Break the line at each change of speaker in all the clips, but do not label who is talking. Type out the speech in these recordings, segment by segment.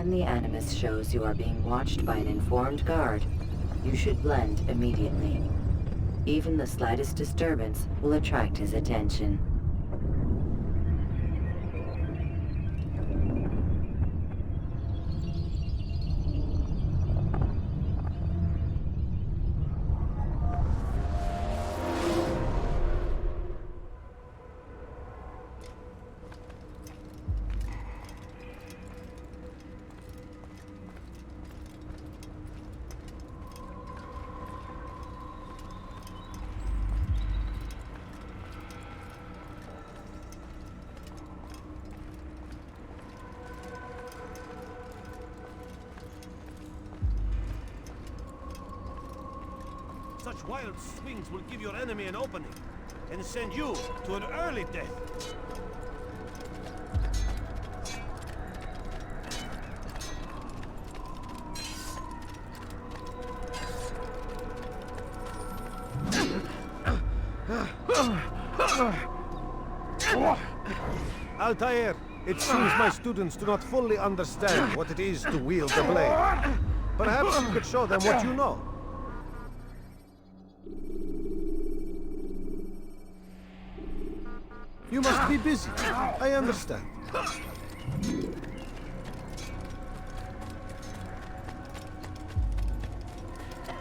When the animus shows you are being watched by an informed guard, you should blend immediately. Even the slightest disturbance will attract his attention.
Such wild swings will give your enemy an opening, and send you to an early death. Altair, it seems my students do not fully understand what it is to wield the blade. Perhaps you could show them what you know. You must be busy. I understand.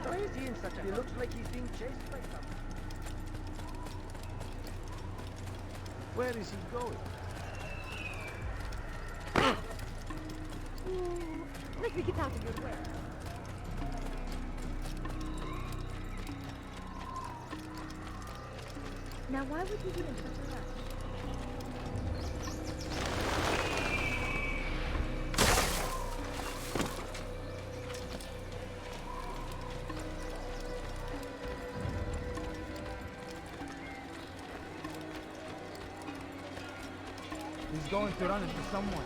Why is he in such a... He looks like he's being chased by something.
Where is he going?
Let me get out of your way. Now why would he be in such a rush?
He's going to run into someone.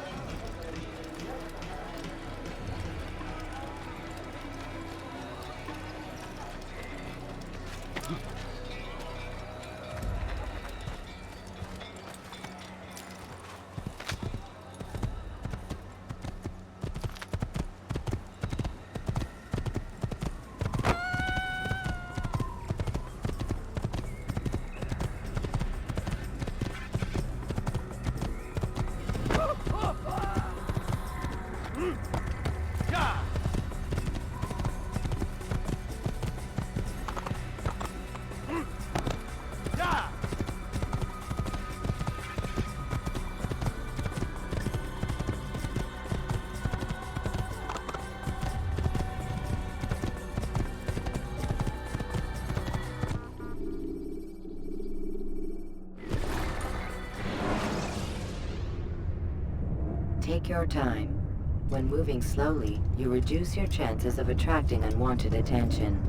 Take your time. When moving slowly, you reduce your chances of attracting unwanted attention.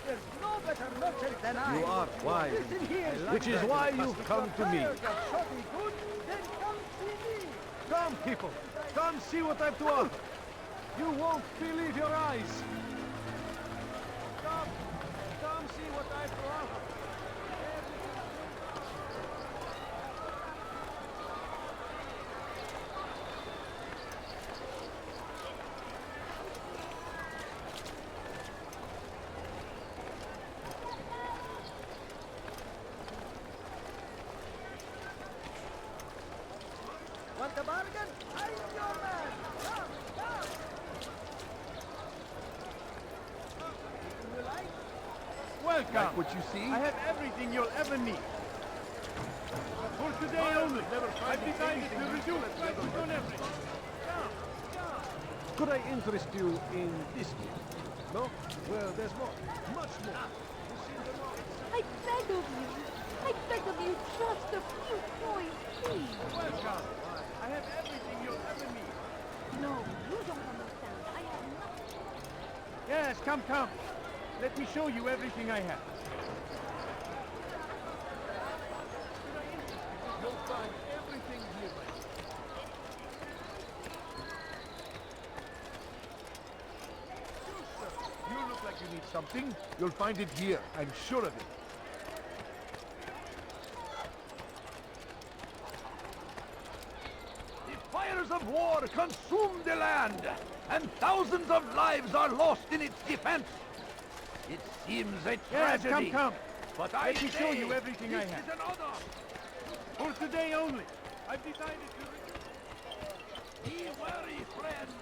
There's no better merchant than I.
You are wise.
Listen here,
Which is why you've come to me.
Got shopping good, then come see me.
Come, people. Come see what I have to offer. You won't believe your eyes. Come. Come see what I have to offer.
Want a bargain? I'm your man. Come, come. You like?
Welcome.
Like what you see?
I have everything you'll ever need. For today only. I've decided to reduce prices on everything.
Could I interest you in this deal? No? Well, there's more. Much more. You see them all.
I beg of you. I beg of you, just a few coins, please.
Welcome. I have everything you'll ever need.
No, you don't understand. I have nothing.
Yes, come, come. Let me show you everything I have.
You'll find everything here.
You look like you need something. You'll find it here. I'm sure of it. The fires of war consume the land, and thousands of lives are lost in its defense. It seems a tragedy. Come, come. But let me show you everything I have. This is an honor. For today only. I've decided to reduce. Be wary, friends.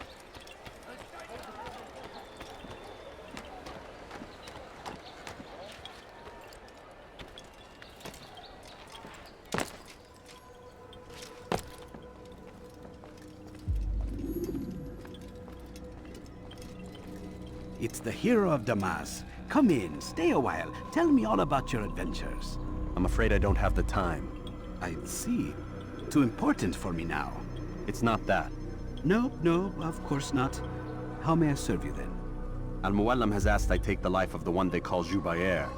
It's the hero of Damascus. Come in, stay a while. Tell me all about your adventures.
I'm afraid I don't have the time.
I see. Too important for me now.
It's not that.
No, no, of course not. How may I serve you then?
Al-Muallim has asked I take the life of the one they call Jubair.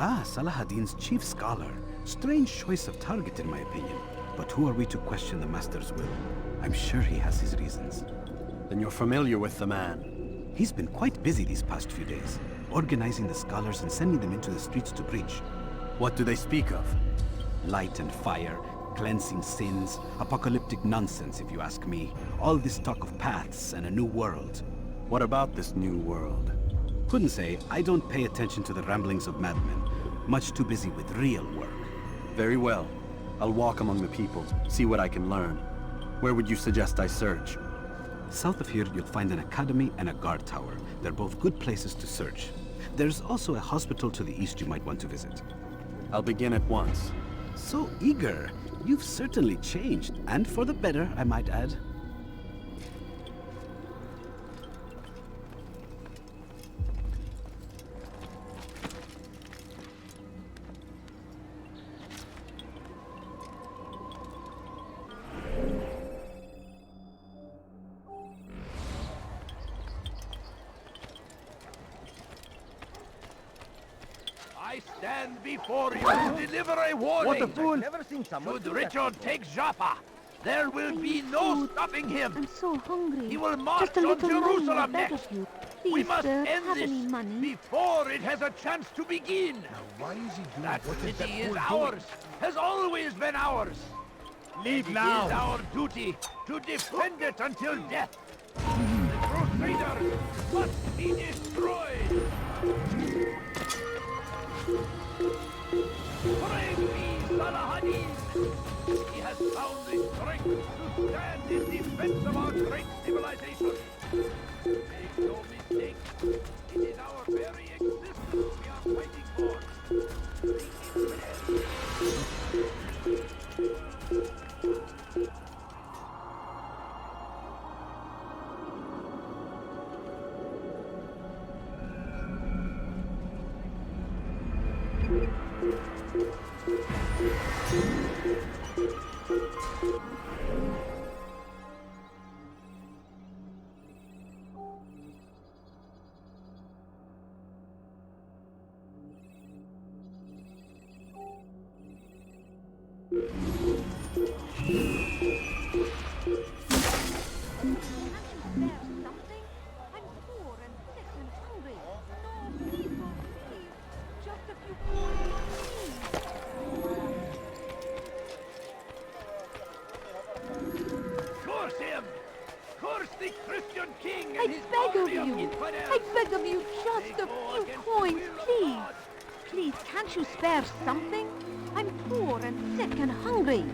Ah, Salahuddin's chief scholar. Strange choice of target in my opinion. But who are we to question the master's will? I'm sure he has his reasons.
Then you're familiar with the man.
He's been quite busy these past few days, organizing the scholars and sending them into the streets to preach.
What do they speak of?
Light and fire, cleansing sins, apocalyptic nonsense if you ask me. All this talk of paths and a new world.
What about this new world?
Couldn't say. I don't pay attention to the ramblings of madmen. Much too busy with real work.
Very well. I'll walk among the people, see what I can learn. Where would you suggest I search?
South of here, you'll find an academy and a guard tower. They're both good places to search. There's also a hospital to the east you might want to visit.
I'll begin at once.
So eager. You've certainly changed, and for the better, I might add.
I stand before you to deliver a warning.
What a fool! Never seen someone
Should
do that.
Richard take Jaffa, there will be no stopping him.
I'm so hungry.
He will march
Just a
on
little money, I
Jerusalem
beg
next.
of you.
We
Please,
must
sir,
end
have
this
any money?
before it has a chance to begin.
Why is he doing
That
what is that
city is
fool
ours, has always been ours.
Leave
It
now.
is our duty to defend it until death. The Crusaders must be destroyed. Praise be Salahuddin. He has found the strength to stand in defense of our great civilization. Make no mistake, it is our very existence we are fighting for.
something? I'm poor and sick and hungry. No, please, oh, please. Just a few coins,
Curse him! Curse the Christian king
I
and his
beg of
army of
you.
infidels!
I beg of you, just
They
a
go
few
against the
coins,
will of
please.
God.
Please, can't you spare something? I'm poor and sick and hungry.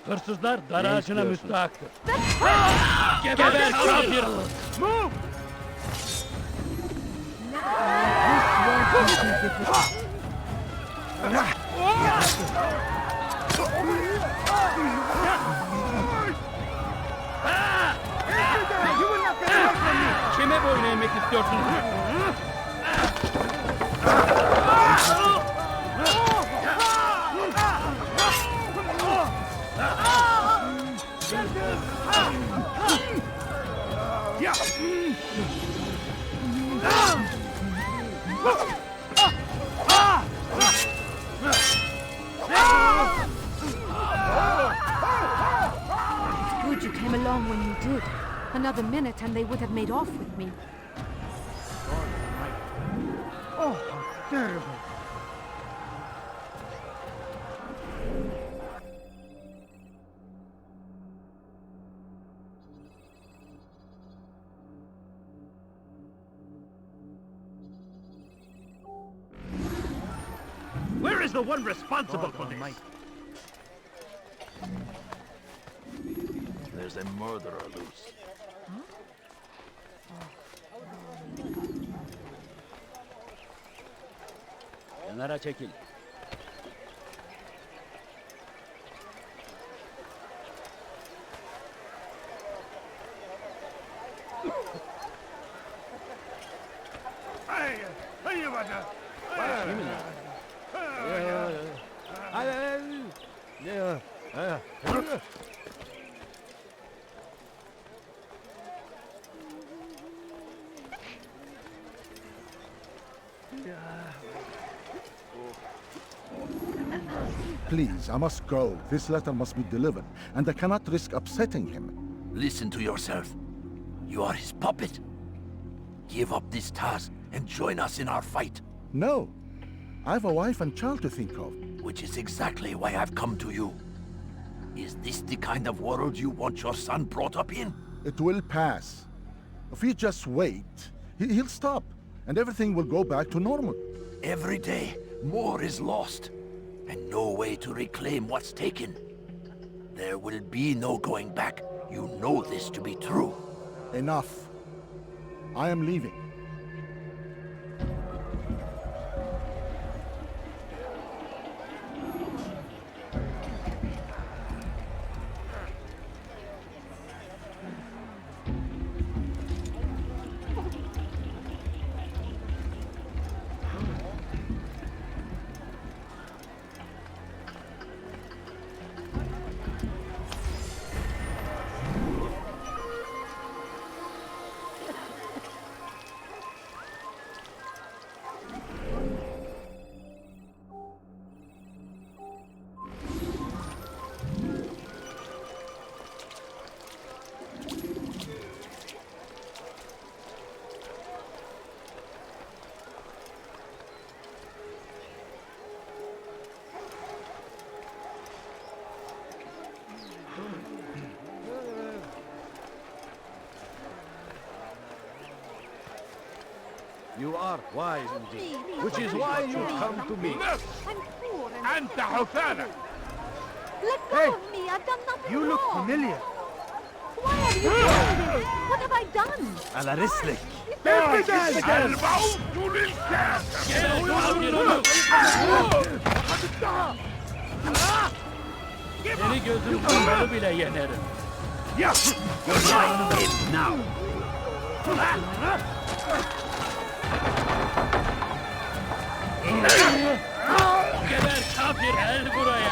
Hırsızlar dar ağacına müstahaktır.
Geber kafir!
Move! Kime boyun eğmek istiyorsunuz?
Good you came along when you did. Another minute and they would have made off with me.
Oh, how terrible.
Where is the one responsible for this? There's a murderer loose.
Kenara çekil.
Please, I must go. This letter must be delivered, and I cannot risk upsetting him.
Listen to yourself. You are his puppet. Give up this task and join us in our fight.
No. I have a wife and child to think of.
Which is exactly why I've come to you. Is this the kind of world you want your son brought up in?
It will pass. If we just wait, he'll stop, and everything will go back to normal.
Every day, more is lost, and no way to reclaim what's taken. There will be no going back. You know this to be true.
Enough. I am leaving.
You are wise indeed, which is
Please,
why you
please,
come to me.
I'm poor and
أنت حثالة.
let go of me. I've done nothing
You look
wrong.
familiar.
Why are you doing this? What have I done?
على رسلك.
الموت للكافر.
Seni gözüm kapalı bile yenerim.
You're lying in now.
Geber kafir, gel buraya.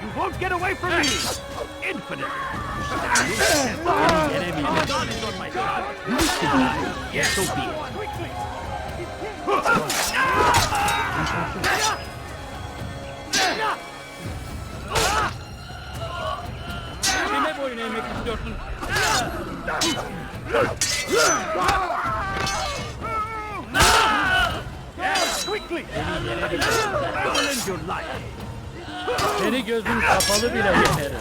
You won't get away from me! Infinite!
Yenemeyeceğim.
God is on my side!
Yes, so be it.
Quickly!
Kime boyun eğmek istiyorsun?
Yes, quickly!
I will end your life.
Seni gözüm kapalı bile yenerim.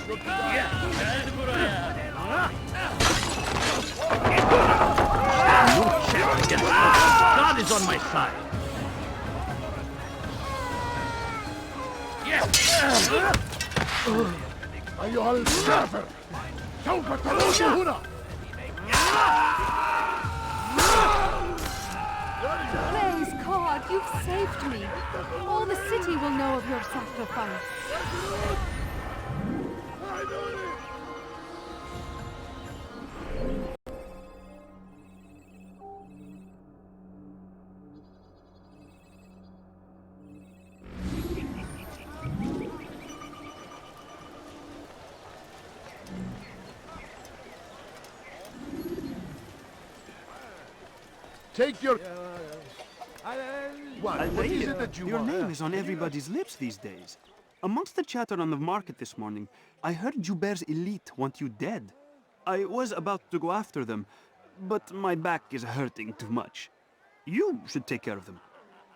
Gel buraya.
No chance against us. God is on my side.
أيها الكافر سوف تموت هنا.
Praise God, you've saved me. All the city will know of your sacrifice.
Take your... What is
Altair,
it that you
your
want?
name is on everybody's lips these days. Amongst the chatter on the market this morning, I heard Joubert's elite want you dead. I was about to go after them, but my back is hurting too much. You should take care of them.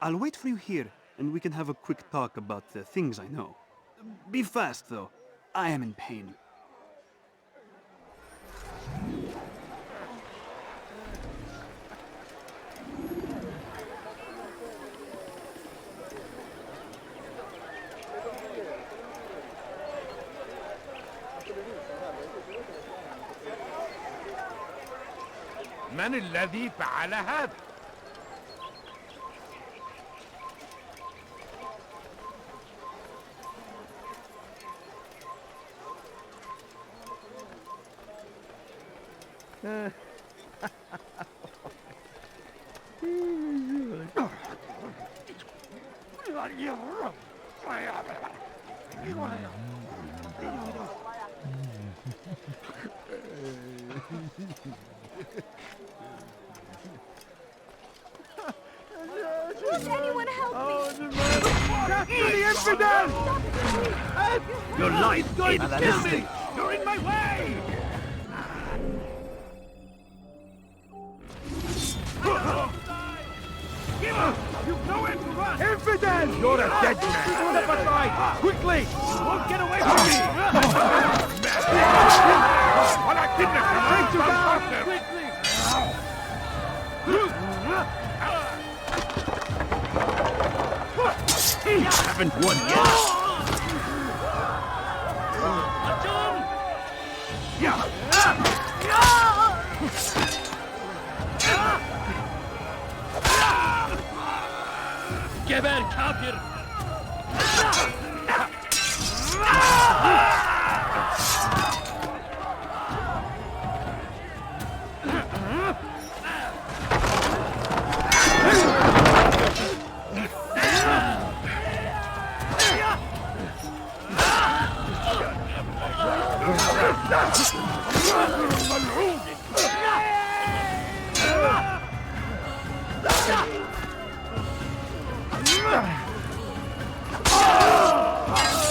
I'll wait for you here, and we can have a quick talk about the things I know. Be fast, though. I am in pain.
من الذي فعل هذا؟
Won't anyone help me?
Capture the infidel!
Your life
Going
is
to kill me!
listing.
You're in my way! Give up! You've nowhere to run! Infidel! You're a dead man! Step aside! Quickly! You won't get away from me! Take you down! Quickly!
You haven't won yet.
Geber kafir!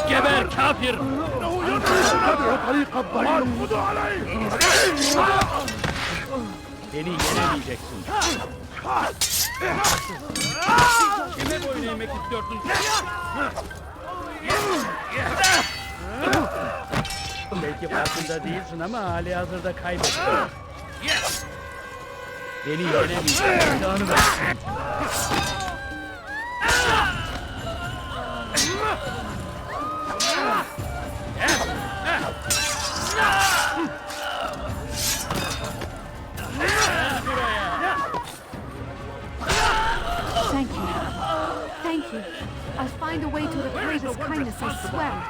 Geber kafir! Beni yenemeyeceksin. Kime boyun eğmek istiyorsun? Belki farkında değilsin ama hali hazırda kaybettin. Beni yenemeyeceksin. Silahını ver.
Thank you. Thank you. I'll find a way to repay this kindness, I swear it.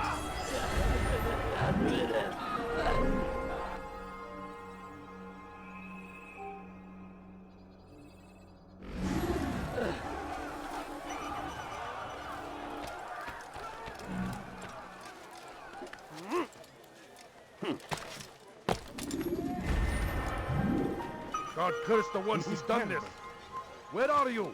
God curse the one who's done this. Where are you?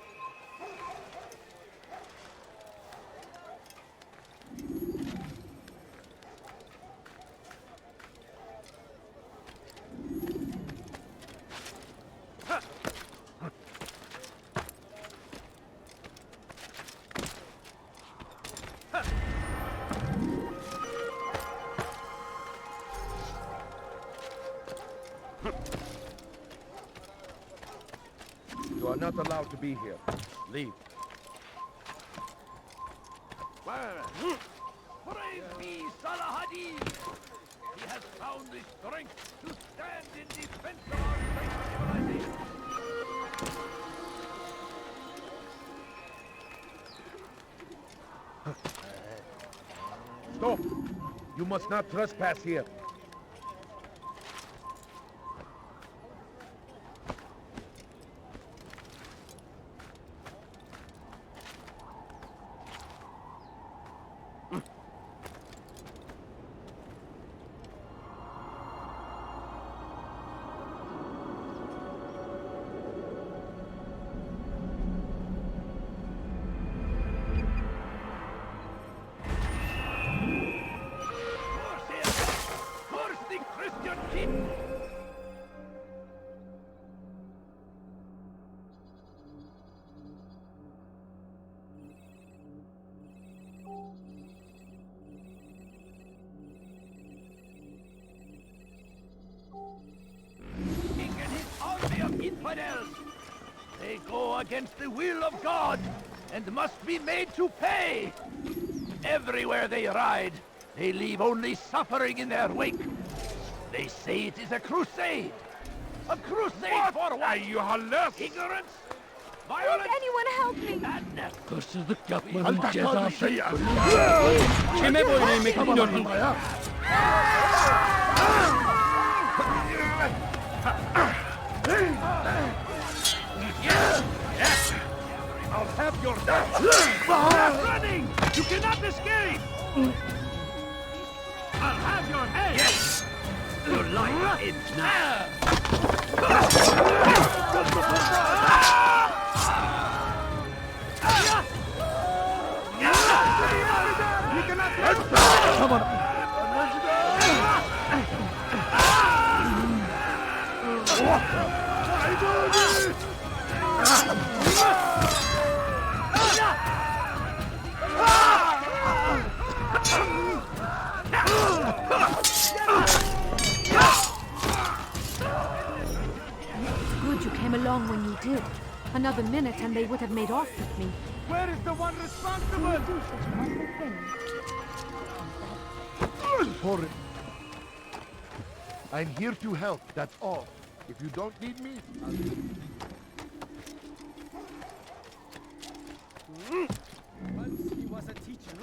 You are not allowed to be here. Leave. Praise be Salahadin! He has found the strength to stand in defense of our great civilization. Stop! You must not trespass here. Infidels! They go against the will of God and must be made to pay! Everywhere they ride, they leave only suffering in their wake. They say it is a crusade! A crusade for what? Ignorance? Violence?
Won't anyone help me?
Madness?
Hırsızlık yapmanın cezası. Kime boyun eğmek istiyorsun?
I'll have your Stop running! You cannot escape! I'll have your head! Yes! Your life ends now! You cannot... Come on!
Good you came along when you did. Another minute and they would have made off with me.
Where is the one responsible?
Do such wonderful things.
Sorry. I'm here to help, that's all. If you don't need me, I'll leave.
Once he was a teacher.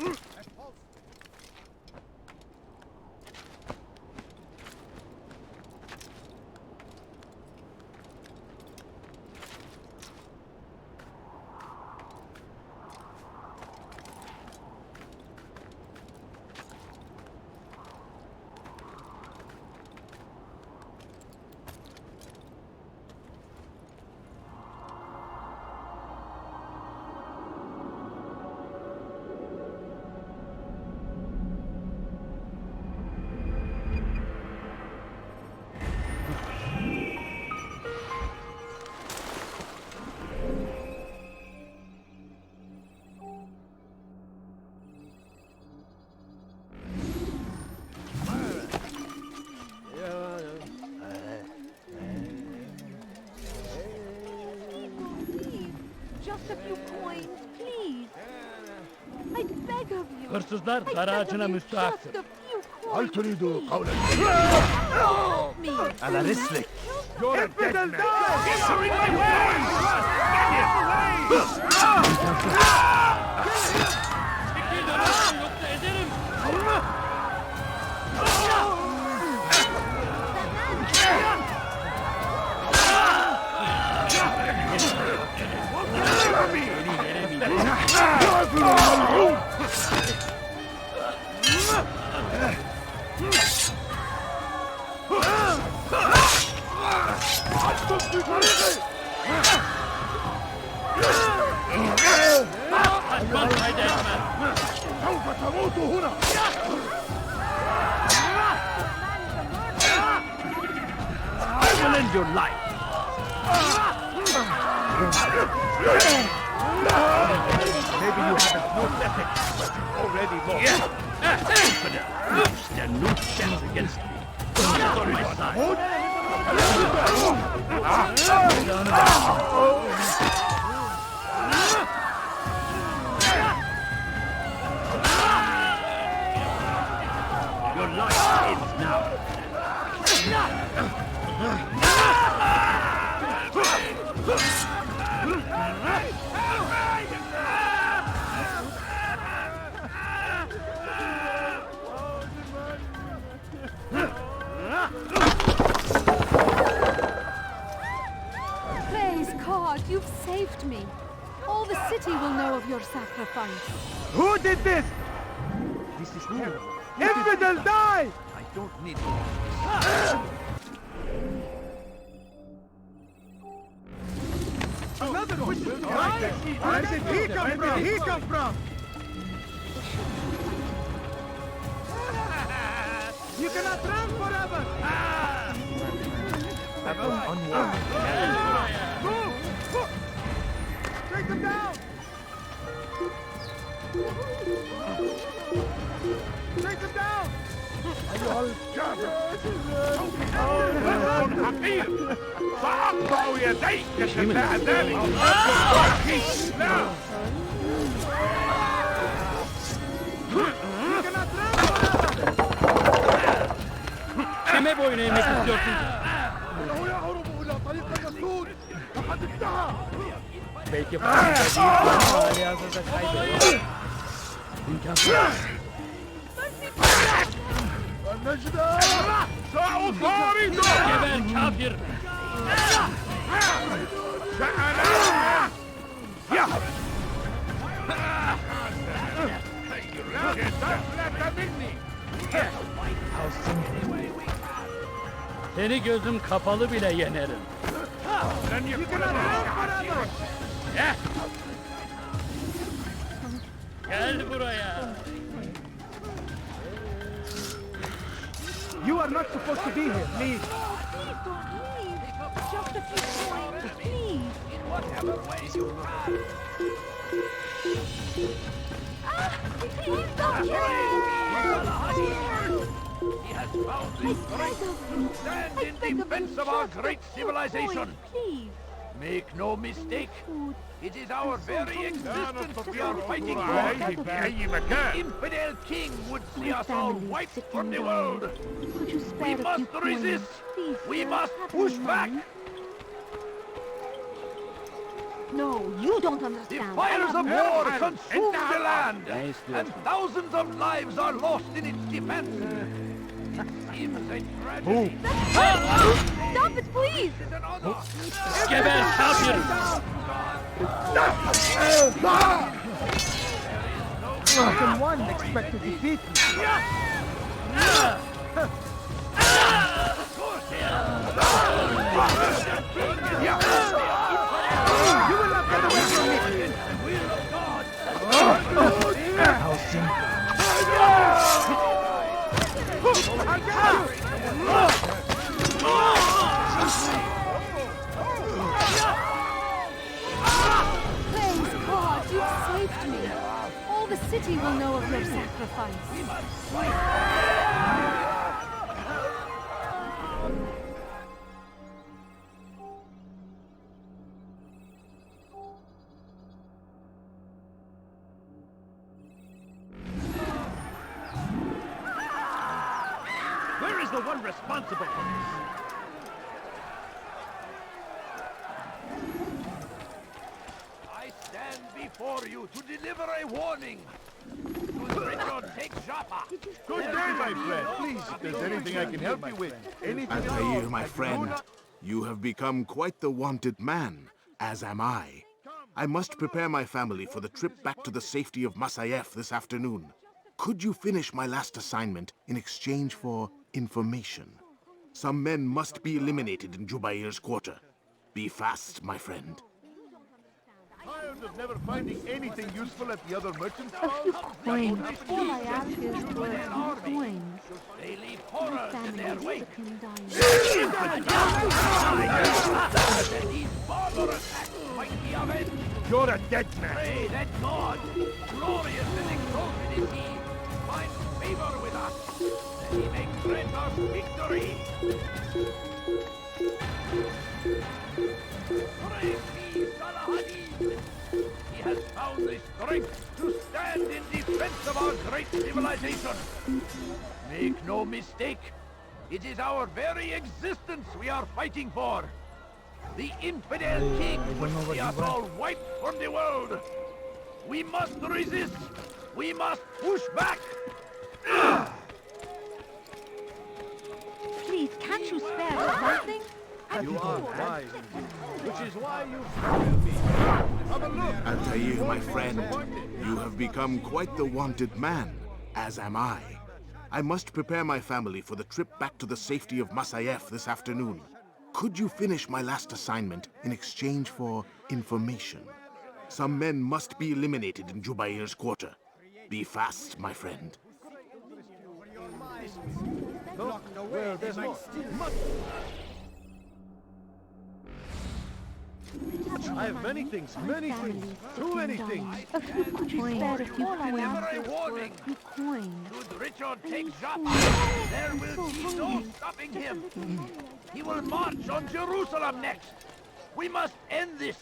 Hırsızlar dar ağacına müstahaktır.
Just a few
هل
coins.
تريد قولا
Help me.
على رسلك؟ You're a dead man! Entering my
Çekil dönüşüm yoksa ederim. Kaçman fayda etmez.
سوف تموت هنا! I will end your life! Maybe you haven't known that but you've already lost. Infidel! Stand no chance against me. Get on my side. Your life ends now.
Praise God, you've saved me. All the city will know of your sacrifice.
Who did this? This is terrible. Infidel, die! I don't need Another wishes to die? Where did he come from? He come from? You cannot run forever! Move! Take them down! Take them down! أيها الكافر! حقير! سأقطع يديك شتاء ذلك! لا!
Kime boyun eğmek istiyorsun?
إنه يهرب إلى طريق المسدود! لقد انتهى!
Belki farkında değil ama hali hazırda kaybediyor. İmkansız.
النجدة! سأطارده!
Geber kafir!
سأنام! تفلت مني!
Seni gözüm kapalı bile yenerim.
لن يكون لك
Gel buraya.
You are not supposed to be here, please.
Please don't leave. Just a few coins, please. Please don't kill me.
He has found his strength. Stand in defense of our great civilization.
Please.
Make no mistake.
Food.
It is our very existence we are fighting for.
في
The infidel king would see us all wiped from the world.
Could you
We
spare a few
must
coins?
resist.
Please,
We
sir,
must
have
push
any
back.
money? No, you don't
The
understand.
fires
I
of
have
war
no-
consume the land,
Ne istiyorsun?
and thousands of lives are lost in its defense. It seems a tragedy.
Stop it, please!
This is an honor.
Geber kafir!
Someone expect to defeat me.
You will not get away from me.
How simple.
Praise God, you've saved me. All the city will know of your sacrifice.
responsible for this. I stand before you to deliver a warning. Should Richard take Joppa?
Good day, my friend. Please, if there's anything I can help you with, anything at all.
Altair, my friend, you have become quite the wanted man, as am I. I must prepare my family for the trip back to the safety of Masayef this afternoon. Could you finish my last assignment in exchange for information? Some men must be eliminated in Jubair's quarter. Be fast, my friend.
Tired of never finding anything useful at the other merchant
A few coins. All I ask is for a few coins.
They leave
My
horrors in
family
their
is
wake.
sick and dying.
These barbar attacks might be avenged.
You're a dead man.
Pray that God, glorious and exalted is He, find favor with us, that He may grant us victory. Praise be Salahadin. He has found the strength to stand in defense of our great civilization. Make no mistake, it is our very existence we are fighting for. The infidel king would see us all wiped from the world. We must resist. We must push back.
Please, can't you spare us something?
You are wise, which is why you failed me. Have a look.
Altair, my friend, you have become quite the wanted man, as am I. I must prepare my family for the trip back to the safety of Masayef this afternoon. Could you finish my last assignment in exchange for information? Some men must be eliminated in Jubair's quarter. Be fast, my friend.
No, well, there's more. I have many things, too many things.
A few coins. Spare a few
Deliver a
coins.
warning.
A few coins.
Should Richard take Joppa, there will be no stopping him. He will march on Jerusalem next. We must end this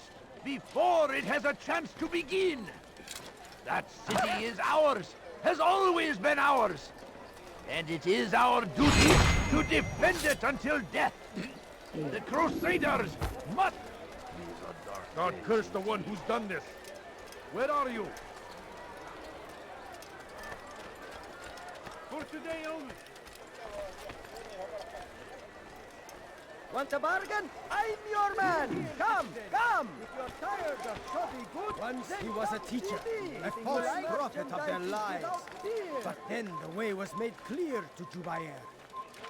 before it has a chance to begin. That city is ours, has always been ours. And it is our duty to defend it until death. The Crusaders must...
God curse the one who's done this. Where are you? For today only.
Want a bargain? I'm your man! Come, come! If you're tired of shoddy goods,
Once he was a teacher, a false prophet of their lives. But then the way was made clear to Jubair.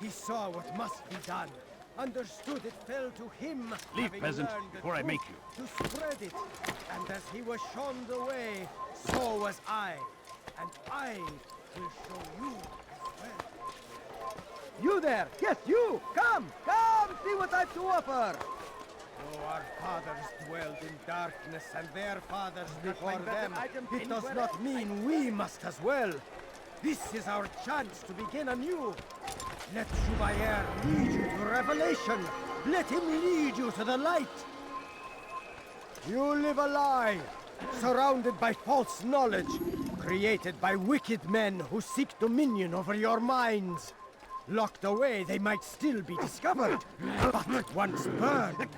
He saw what must be done, understood it fell to him.
Leave,
having
peasant,
learned the
before I make
truth, to spread it. And as he was shown the way, so was I. And I will show you as well.
you there! Yes, you! Come, come! See what I've to offer!
Though our fathers dwelled in darkness and their fathers before
find better
them,
items
it does
anywhere
not
else.
mean we must as well. This is our chance to begin anew. Let Jubair lead you to revelation. Let him lead you to the light. You live a lie, surrounded by false knowledge, created by wicked men who seek dominion over your minds. Locked away, they might still be discovered, but once burned,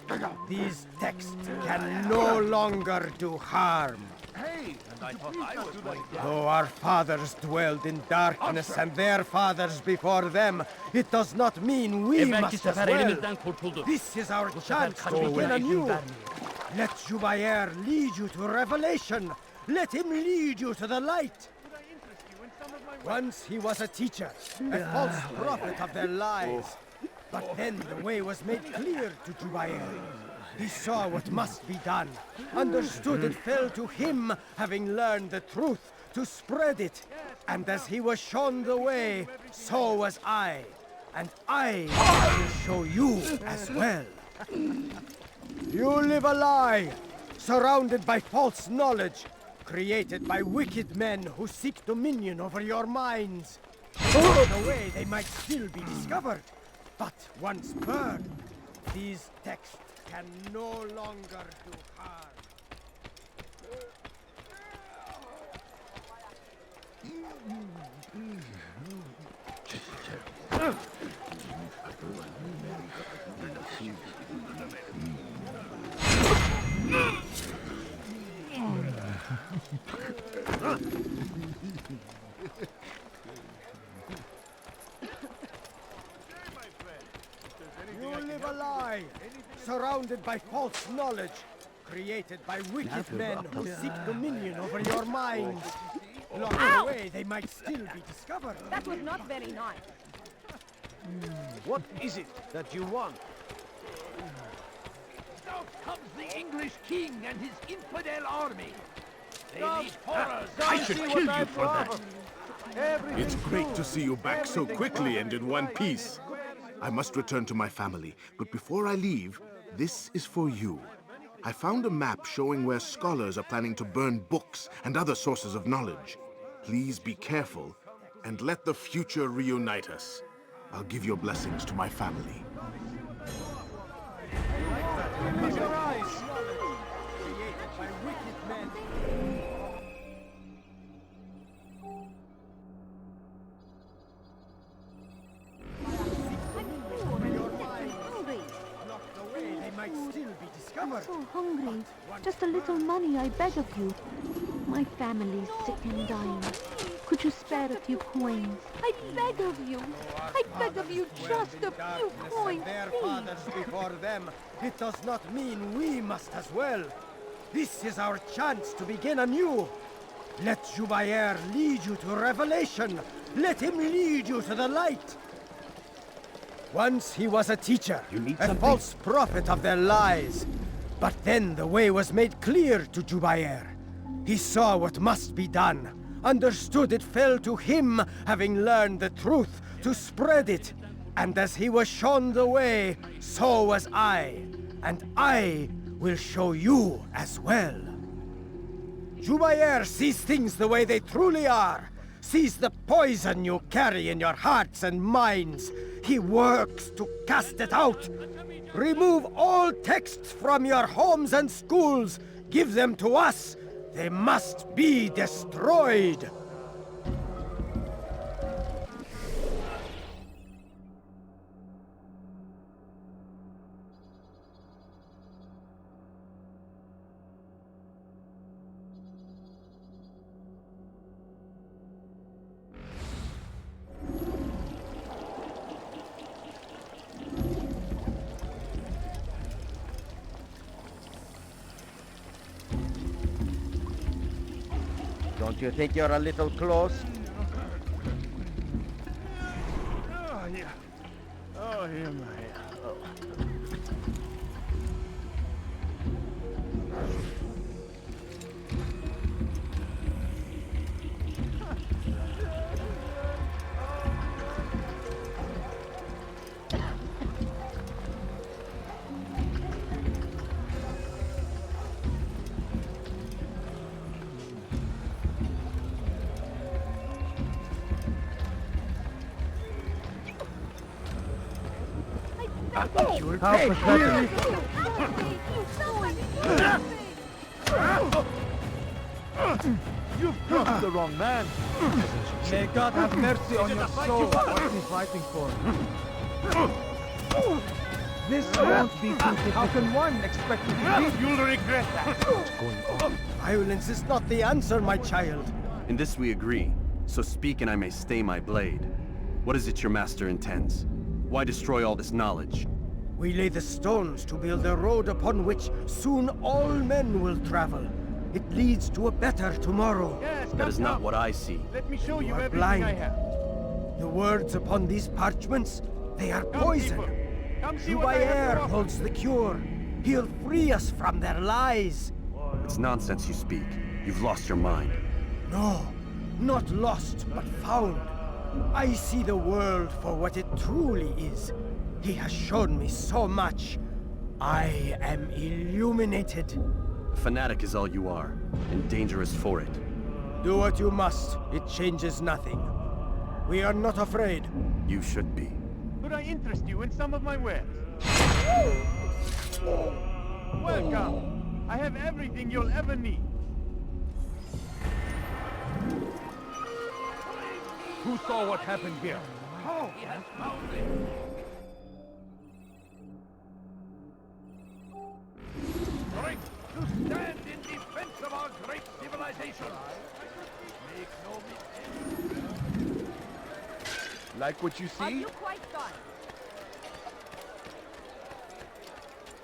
these texts can no longer do harm.
Hey, and I thought I was going to...
Though our fathers dwelled in darkness and their fathers before them, it does not mean we
Belki
must as
sefer
well.
elimizden kurtuldu.
This is our
Bu sefer
chance to
kaçmayı
begin
izin
anew.
vermeyin.
Let Jubair lead you to revelation. Let him lead you to the light. Once he was a teacher, a false prophet of their lies. But then the way was made clear to Jubair. He saw what must be done, understood it fell to him, having learned the truth, to spread it. And as he was shown the way, so was I. And I will show you as well. You live a lie, surrounded by false knowledge, created by wicked men who seek dominion over your minds. In a way, they might still be discovered, but once burned, these texts can no longer do harm. You live a lie, surrounded by false knowledge, created by wicked men who seek dominion over your minds. Locked away, they might still be discovered.
That was not very nice.
What is it that you want?
South comes the English king and his infidel army. They lead horrors.
I should kill you for that.
Everything
It's great to see you back so quickly and in one piece. I must return to my family, but before I leave, this is for you. I found a map showing where scholars are planning to burn books and other sources of knowledge. Please be careful, and let the future reunite us. I'll give your blessings to my family.
Close your eyes! Created by wicked men. Locked away, they might still be discovered.
So hungry. Just a little money, I beg of you. My family's sick and dying. Could you spare a few coins? I beg of you. I beg of you, just a few coins,
Their
please.
fathers before them. It does not mean we must as well. This is our chance to begin anew. Let Jubair lead you to revelation. Let him lead you to the light. Once he was a teacher, a false prophet of their lies. But then the way was made clear to Jubair. He saw what must be done, understood it fell to him, having learned the truth, to spread it. And as he was shown the way, so was I. And I will show you as well. Jubair sees things the way they truly are, sees the poison you carry in your hearts and minds. He works to cast it out. Remove all texts from your homes and schools. Give them to us. They must be destroyed.
Don't you think you're a little close?
Oh, yeah. Oh, here, my. Oh.
How pathetic.
You've crossed the wrong man.
May God have mercy on your soul. What are you fighting for? This won't be good. How can one expect to defeat?
You'll regret that.
What's going on?
Violence is not the answer, my child.
In this we agree, so speak and I may stay my blade. What is it your master intends? Why destroy all this knowledge?
We lay the stones to build a road upon which soon all men will travel. It leads to a better tomorrow.
Yes,
That is not what I see.
Let me show
You
you
are
everything
blind.
I have.
The words upon these parchments, they are poison.
people. Come see what I have to
Jubair
offer.
holds the cure. He'll free us from their lies.
It's nonsense you speak. You've lost your mind.
No, not lost, but found. I see the world for what it truly is. He has shown me so much. I am illuminated.
A fanatic is all you are, and dangerous for it.
Do what you must. It changes nothing. We are not afraid.
You should be.
Could I interest you in some of my wares? Welcome. I have everything you'll ever need. Who saw what happened here?
He has found it. revelation. Make no mistake.
Like what you
Are
see?
you quite done?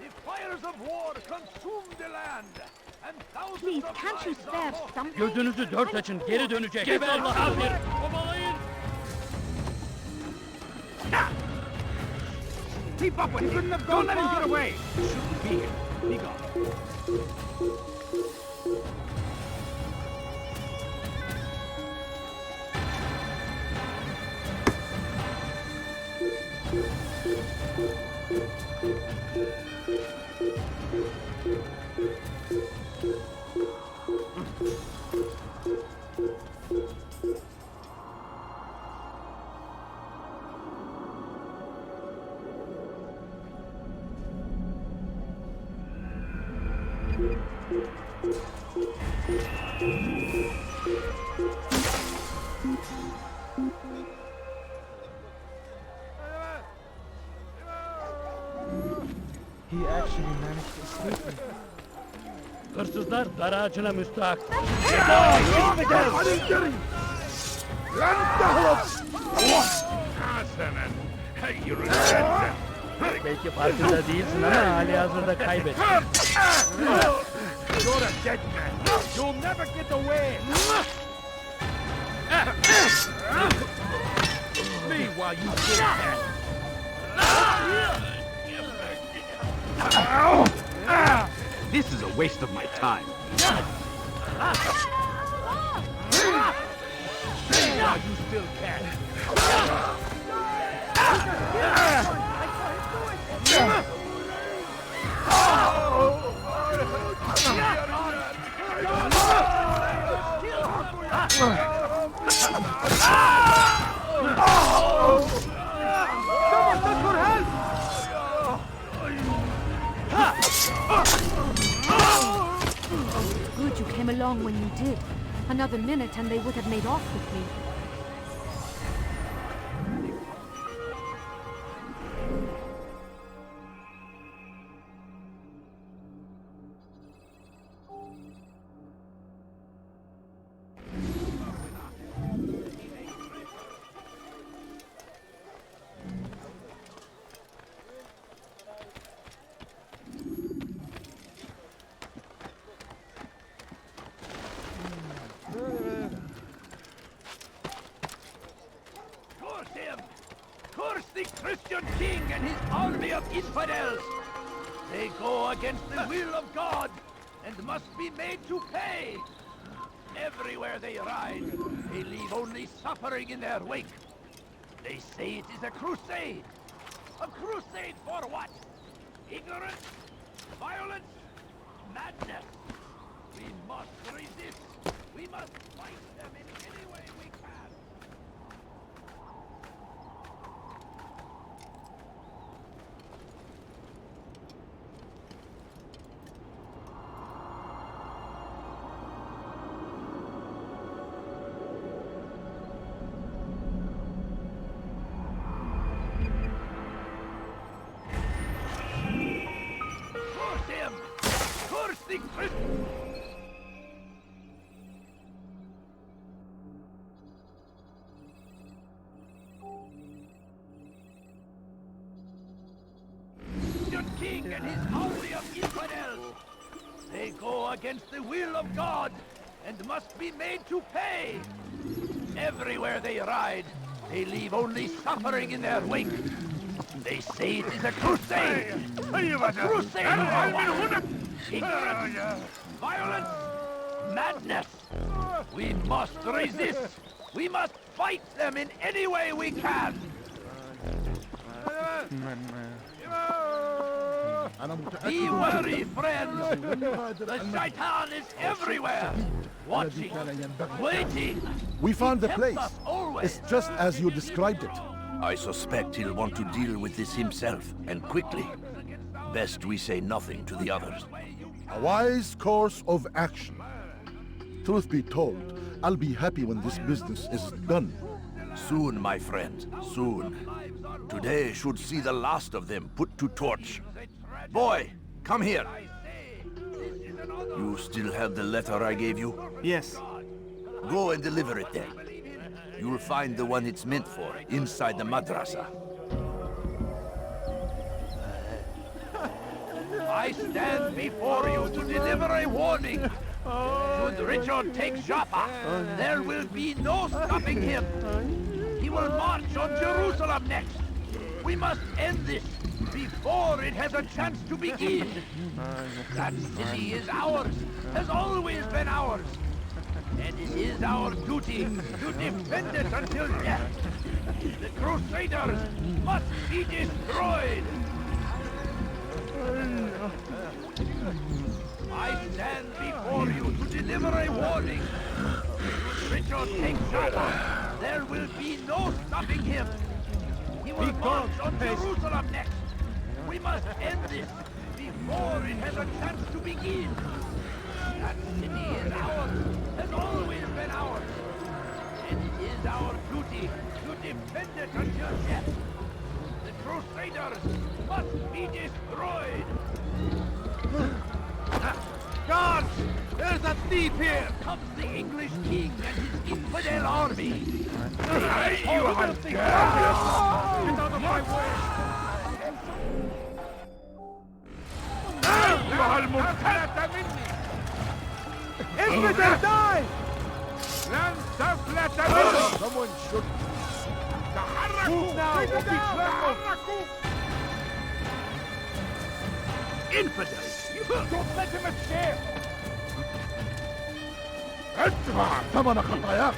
The fires of war consume the land. And thousands
Please,
of
can't you
lives are
spare
lost.
something?
Gözünüzü dört açın, geri dönecek. Geberler bir. Kovalayın.
Keep up with him. Don't let him get away. Shouldn't be here. Be gone.
He actually managed to escape me.
Hırsızlar dar ağacına müstahak. Belki farkında değilsin ama hali hazırda kaybettin.
You're a dead man. You'll never get away. Me while you sit there.
This is a waste of my time.
While you still can.
Good you came along when you did. Another minute and they would have made off with me.
Curse him! Curse the Christian king and his army of infidels! They go against the will of God and must be made to pay! Everywhere they ride, they leave only suffering in their wake. They say it is a crusade! A crusade for what? Ignorance? Violence? Madness! We must resist! We must fight them in any way we can! Curse him! Curse the Christian! King and his army of infidels! They go against the will of God and must be made to pay! Everywhere they ride, they leave only suffering in their wake. They say it is a crusade! A crusade for what? Ignorance! Violence! Madness! We must resist! We must fight them in any way we can! Be wary, friends! The Shaitan is everywhere! Watching, waiting!
We found the
He
place.
tempts us always.
It's just as you described it.
I suspect he'll want to deal with this himself, and quickly. Best we say nothing to the others.
A wise course of action. Truth be told, I'll be happy when this business is done.
Soon, my friend, soon. Today should see the last of them put to torch. Boy, come here.
This is
You still have the letter I gave you?
Yes.
Go and deliver it then. You'll find the one it's meant for inside the madrasa.
I stand before you to deliver a warning. Should Richard take Jaffa, there will be no stopping him. He will march on Jerusalem next. We must end this before it has a chance to begin. That city is ours, has always been ours. And it is our duty to defend it until death. The Crusaders must be destroyed. I stand before you to deliver a warning. Should Richard take Jaffa, there will be no stopping him. He will march on Jerusalem next. We must end this before it has a chance to begin. That city is ours, has always been ours. And it is our duty to defend it until death. The Crusaders must be destroyed.
Guards! There's a thief here!
Here comes the English king and his infidel army.
You are Get out of my way! Infidel, die! Someone should... Move now! Don't be trampled!
Infidels!
Don't let him escape! ادفع ثمن خطاياك!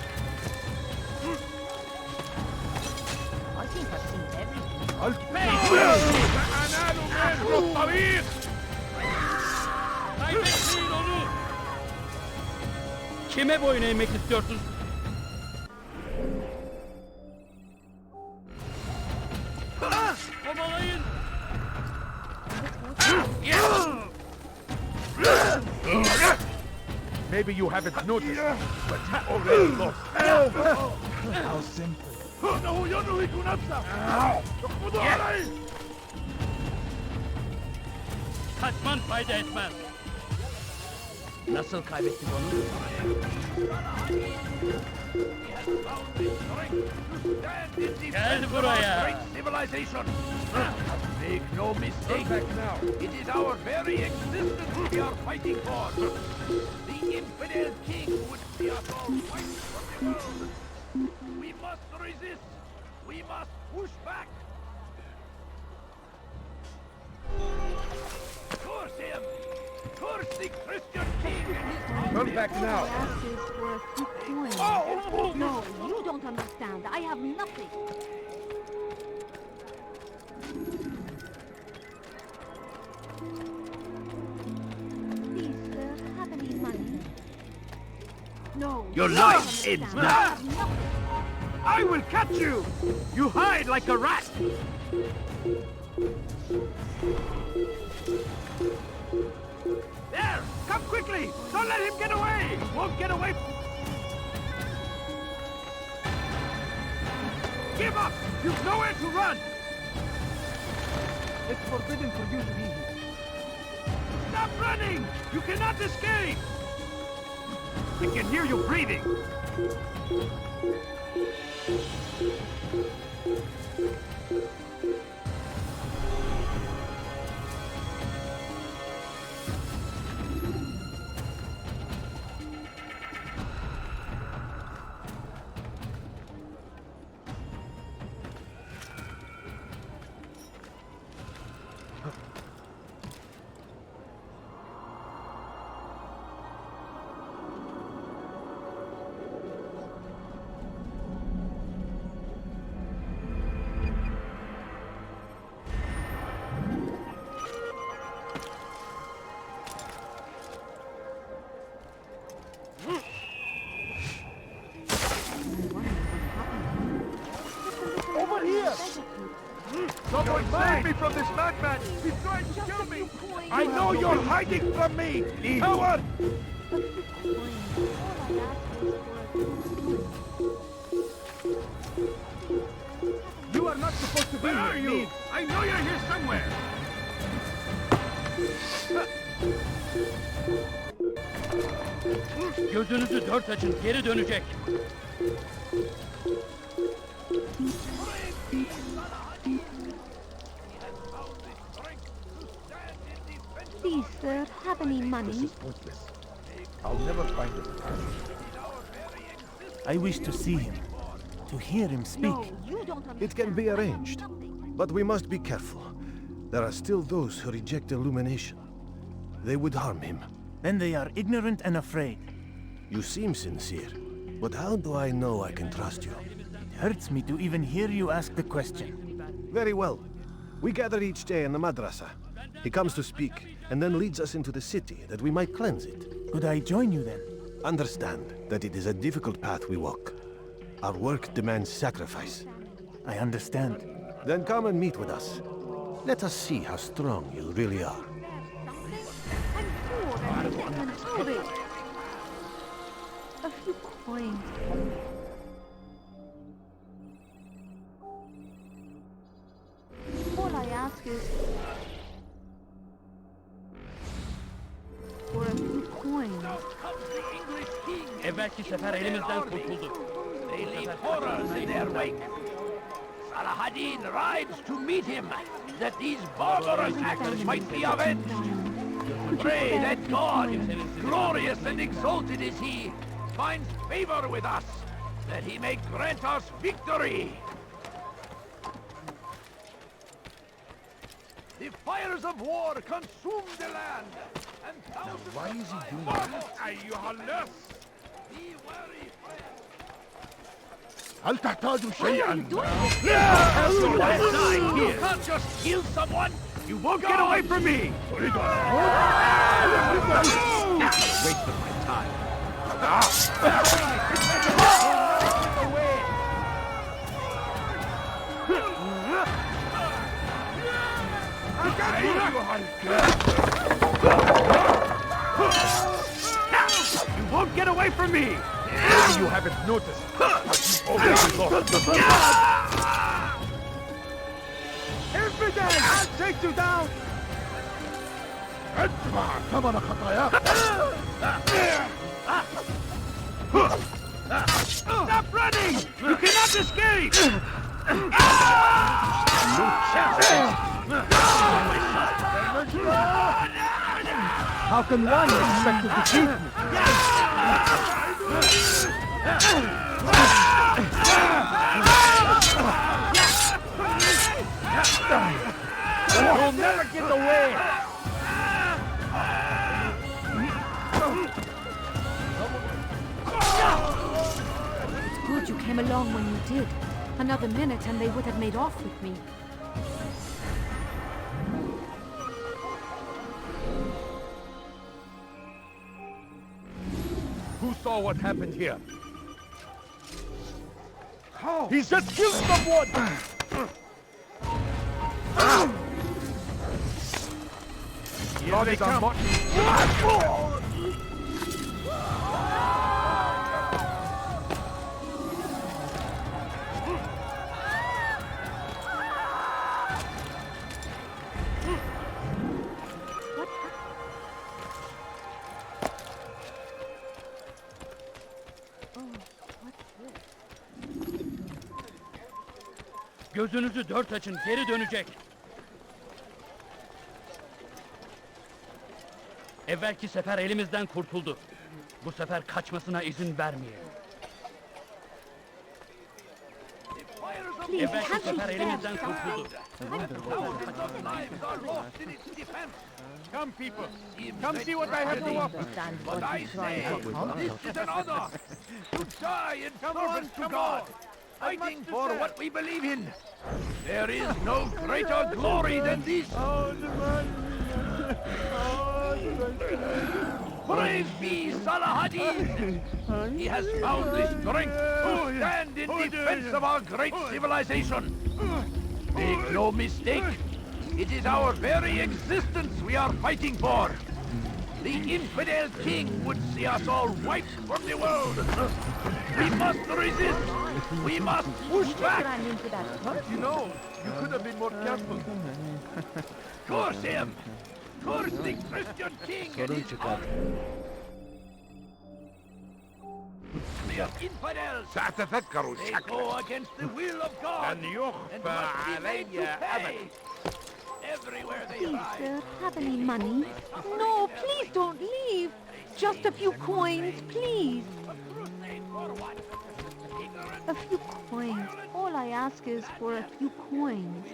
I think I've seen everything.
سأنال منه الطريق!
Kaybetmeyin onu! Kime boyun eğmek istiyorsun? Kovalayın!
Maybe you haven't noticed, but he already lost. How simple. إنه ينهك نفسه. اقبضوا عليه.
Kaçman fayda etmez. Nasıl kaybettik onu? Gel buraya.
Great civilization. Make no mistake. It is our very existence we are fighting for. The infidel king would see us all fighting from the world. We must resist. We must push back. Curse him. Curse the Christian king and his army.
Come back now.
Ask is for a few coins. No, you don't understand. I have nothing. Please, sir, have any money? No.
Your
you
life
don't
ends
understand.
now.
I have nothing.
I will catch you! You hide like a rat! There! Come quickly! Don't let him get away! He won't get away! Give up! You've nowhere to run!
It's forbidden for you to be here.
Stop running! You cannot escape! I can hear you breathing!
Over here! Someone save me from this madman! He's trying to kill me! I know you're hiding from me! Coward! You are not supposed to be here! Where are you? I know you're here somewhere!
Gözünüzü dört açın, geri dönecek.
Please, sir, have any money?
This is pointless. I'll never find it.
I wish to see him, to hear him speak.
No, you don't understand.
It can be arranged, but we must be careful. There are still those who reject illumination. They would harm him.
Then they are ignorant and afraid.
You seem sincere, but how do I know I can trust you?
It hurts me to even hear you ask the question.
Very well. We gather each day in the madrasa. He comes to speak, and then leads us into the city, that we might cleanse it.
Could I join you then?
Understand that it is a difficult path we walk. Our work demands sacrifice.
I understand.
Then come and meet with us. Let us see how strong you really are.
I'm poor and resentment sorry. A few coins. All I ask is for a few coins.
Evvelki sefer elimizden kurtuldu.
They leave horrors in their wake. Saladin rides to meet him, that these barbarous acts might be avenged. Pray that God, glorious and exalted is he, finds favor with us, that he may grant us victory. The fires of war consume the land, and thousands
Why is he doing
that? Be wary,
هل تحتاج شيئا؟
You can't just kill someone! You won't get away from me!
Waste of my time.
You won't get away from me!
Maybe you haven't noticed, but you've already lost.
Infidel! I'll take you down!
ادفع ثمن خطاياك.
Stop running! You cannot escape! No chance!
How can one expect to defeat me?
You'll never get away!
It's good you came along when you did. Another minute and they would have made off with me.
Who saw what happened here? He's just killed someone! Here they come!
Gözünüzü dört açın, geri dönecek. Evvelki sefer elimizden kurtuldu. Bu sefer kaçmasına izin vermeyelim. Evvelki sefer elimizden kurtuldu.
Come, people! Come see what I have to offer!
But I say, this is an honor! To die in service to God! Fighting for what we believe in! There is no greater glory than this! Praise be Saladin! He has found the strength to stand in defense of our great civilization! Make no mistake, it is our very existence we are fighting for! The infidel king would see us all wiped from the world! We must resist! We must push back!
You know, you could have been more careful.
Curse him! Curse the Christian king and his army! of infidels. They go against the will of God and must be made to pay. Everywhere they
Please,
ride.
sir, have any money? No, please don't leave. Just a few coins, please. A few coins. All I ask is for a few coins.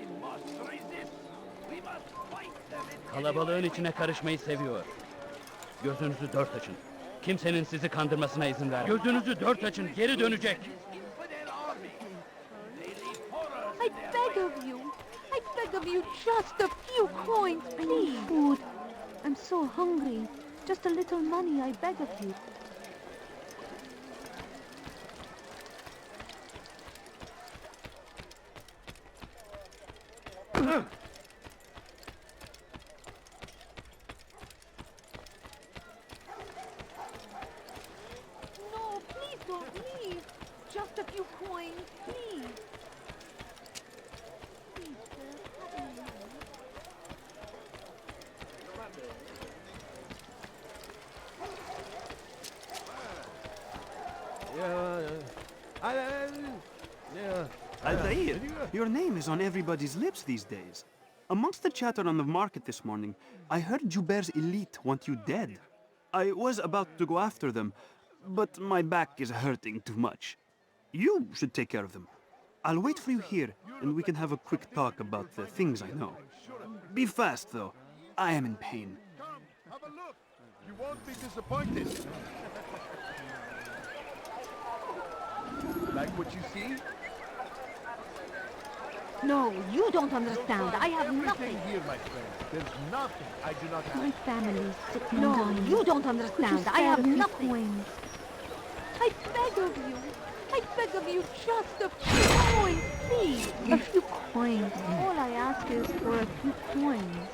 Kalabalığın içine karışmayı seviyor. Gözünüzü dört açın. Kimsenin sizi kandırmasına izin vermeyin. Gözünüzü dört açın, geri dönecek.
I beg of you. I beg of you, just a few coins, please. Food. I'm so hungry. Just a little money, I beg of you. No, please don't leave. Just a few coins, please. Please, sir, have any money?
Altair, your name is on everybody's lips these days. Amongst the chatter on the market this morning, I heard Juber's elite want you dead. I was about to go after them, but my back is hurting too much. You should take care of them. I'll wait for you here, and we can have a quick talk about the things I know. Be fast, though. I am in pain.
Come, have a look. You won't be disappointed. Like what you see?
No, you don't understand. I have nothing.
Here, my friend. There's nothing I do not have.
My family's sick and dying. You don't understand. I have nothing. Coins? I beg of you. I beg of you, just a few coins, please. A few coins. All I ask is for a few coins.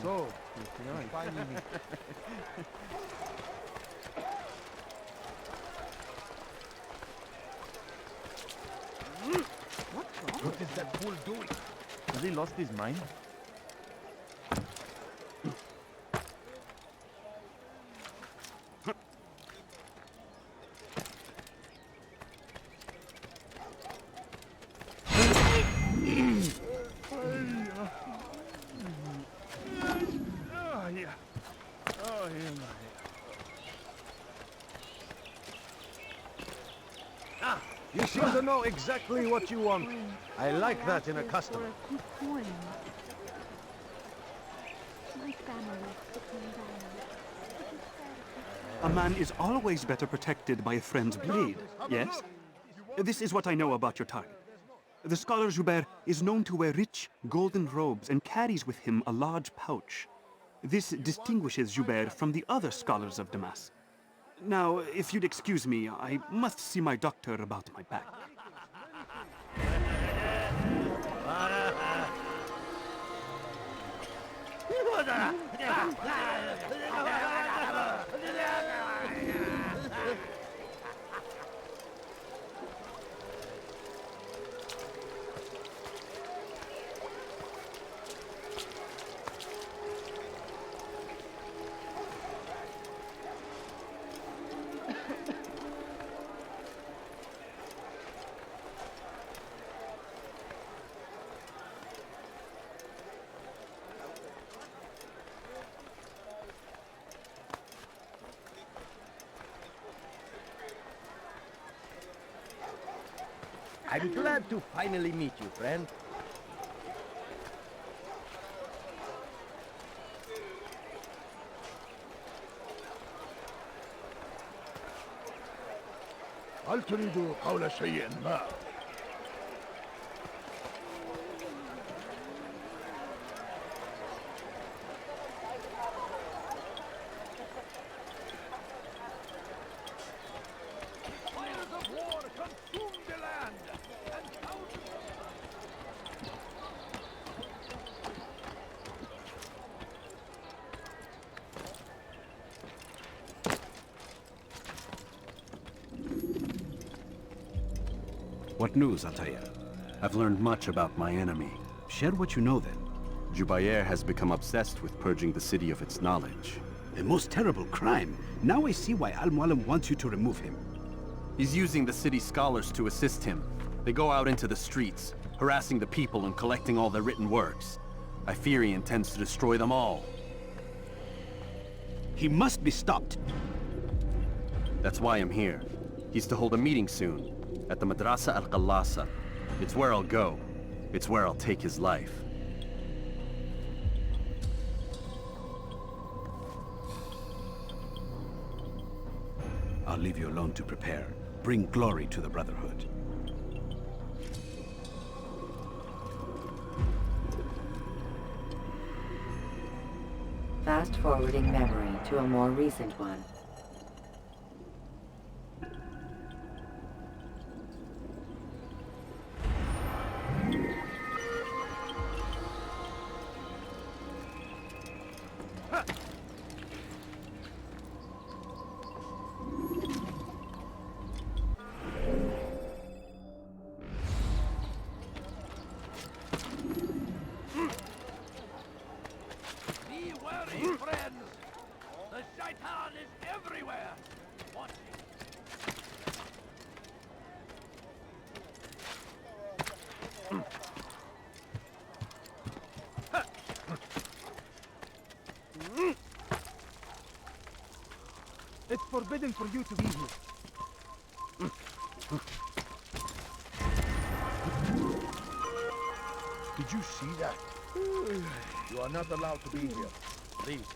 So, finally. What is that fool doing? Has he lost his mind?
You seem to know exactly what you want. I like that in a customer.
For a few coins. My family's sick and dying.
A man is always better protected by a friend's blade, yes? This is what I know about your target. The scholar Joubert is known to wear rich, golden robes and carries with him a large pouch. This distinguishes Joubert from the other scholars of Damascus. Now, if you'd excuse me, I must see my doctor about my back.
I'm glad to finally meet you, friend.
هل تريد قول شيء ما؟
Fires of war
What news, Altair? I've learned much about my enemy. Share what you know then.
Jubair has become obsessed with purging the city of its knowledge.
A most terrible crime. Now I see why Al-Mualim wants you to remove him.
He's using the city scholars to assist him. They go out into the streets, harassing the people and collecting all their written works. I fear he intends to destroy them all.
He must be stopped.
That's why I'm here. He's to hold a meeting soon, at the Madrasa al-Qallasa. It's where I'll go. It's where I'll take his life.
I'll leave you alone to prepare. Bring glory to the Brotherhood.
Fast-forwarding memory to a more recent one.
Be wary, friends! The shaitan is everywhere! Watch it!
It's forbidden for you to be here.
Did you see that? You are not allowed to be here. Leave.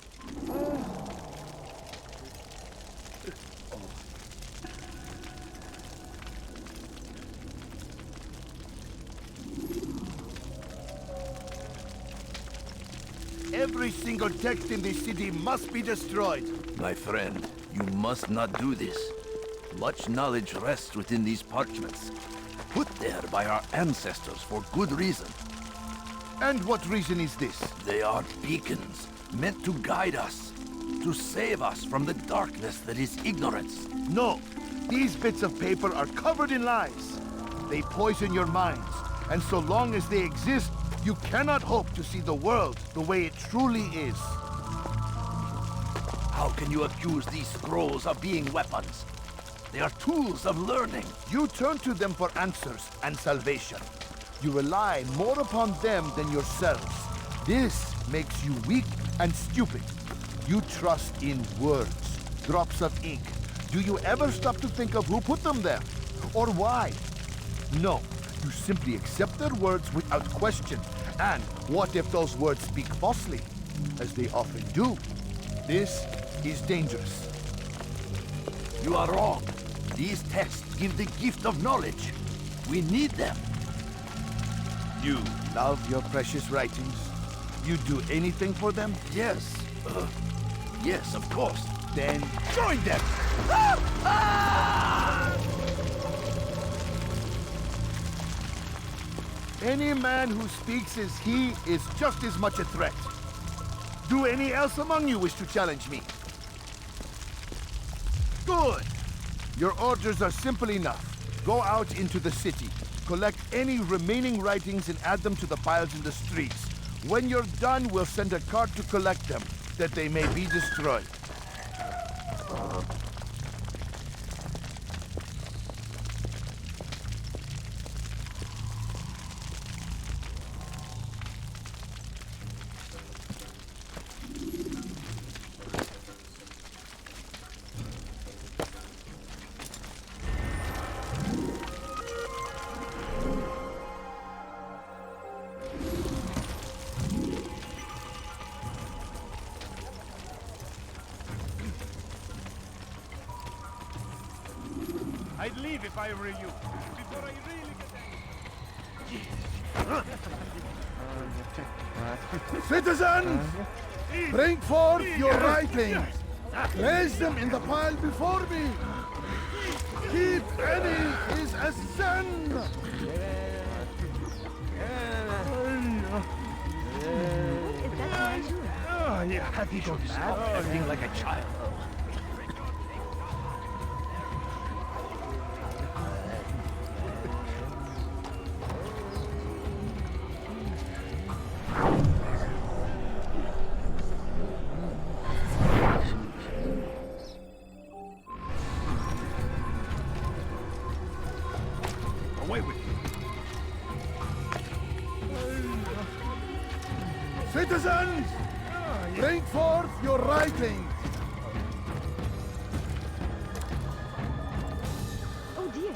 Every single text in this city must be destroyed. My friend, you must not do this. Much knowledge rests within these parchments, put there by our ancestors for good reason. And what reason is this? They are beacons, meant to guide us, to save us from the darkness that is ignorance. No, these bits of paper are covered in lies. They poison your minds, and so long as they exist, you cannot hope to see the world the way it truly is. How can you accuse these scrolls of being weapons? They are tools of learning. You turn to them for answers and salvation. You rely more upon them than yourselves. This makes you weak and stupid. You trust in words, drops of ink. Do you ever stop to think of who put them there? Or why? No, you simply accept their words without question. And what if those words speak falsely? As they often do. This is dangerous. You are wrong. These texts give the gift of knowledge. We need them. You love your precious writings? You do anything for them? Yes. Yes, of course. Then join them! Any man who speaks as he is just as much a threat. Do any else among you wish to challenge me? Good! Your orders are simple enough. Go out into the city, collect any remaining writings and add them to the piles in the streets. When you're done, we'll send a cart to collect them, that they may be destroyed.
I'd leave if I were you. Before I really get
Citizens, bring forth your writings. Place them in the pile before me. Keep any is a sin.
Oh, you have you gone mad? Acting like a child.
Citizens! Bring forth your writings!
Oh dear.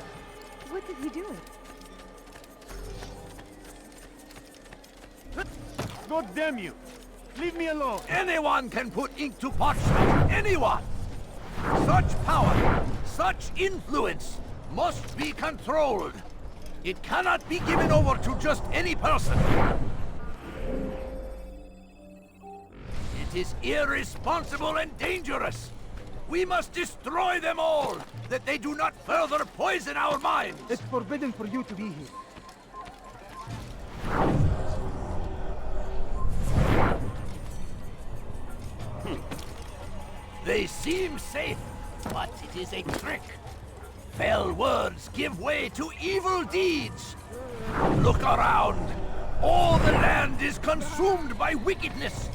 What is he doing?
God damn you! Leave me alone!
Anyone can put ink to parchment! Anyone! Such power, such influence, must be controlled. It cannot be given over to just any person. It is irresponsible and dangerous. We must destroy them all, that they do not further poison our minds.
It's forbidden for you to be here.
They seem safe, but it is a trick. Fell words give way to evil deeds. Look around. All the land is consumed by wickedness.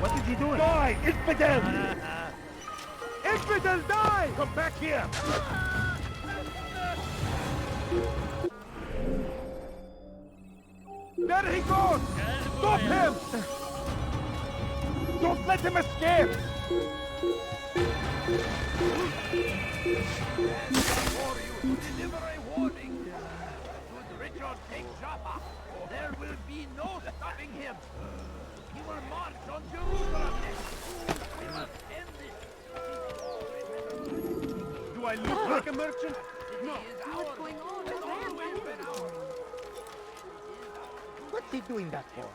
What is he doing? Die, infidel! Infidel, die! Come back here! There he goes! Stop him! Don't let him escape!
Before you deliver a warning, should Richard take Jaffa, there will be no stopping him. He will march on Jerusalem next. We must end this.
Do I look like a merchant?
No.
What's going on?
It's always been ours.
What's he doing that for?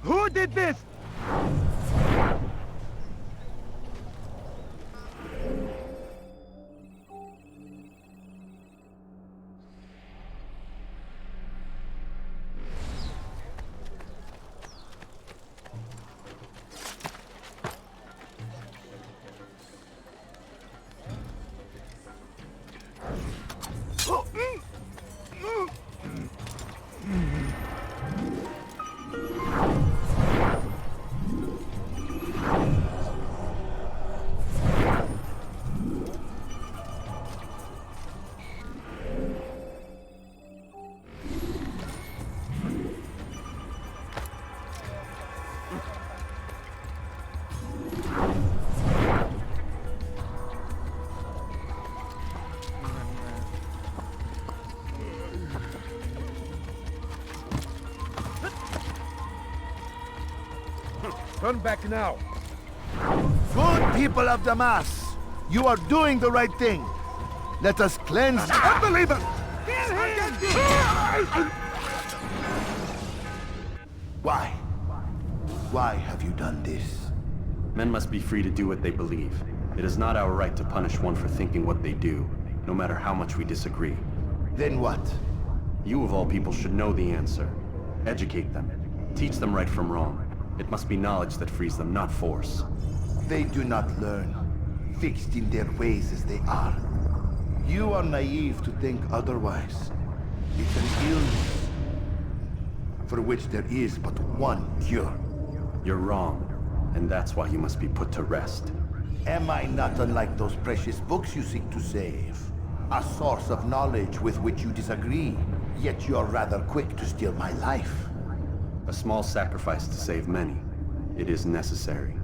Who did this? Turn back now.
Good people of Damascus, you are doing the right thing. Let us cleanse unbelievers. Why? Why have you done this?
Men must be free to do what they believe. It is not our right to punish one for thinking what they do, no matter how much we disagree.
Then what?
You of all people should know the answer. Educate them. Teach them right from wrong. It must be knowledge that frees them, not force.
They do not learn, fixed in their ways as they are. You are naive to think otherwise. It's an illness for which there is but one cure.
You're wrong, and that's why you must be put to rest.
Am I not unlike those precious books you seek to save? A source of knowledge with which you disagree, yet you're rather quick to steal my life.
A small sacrifice to save many. It is necessary.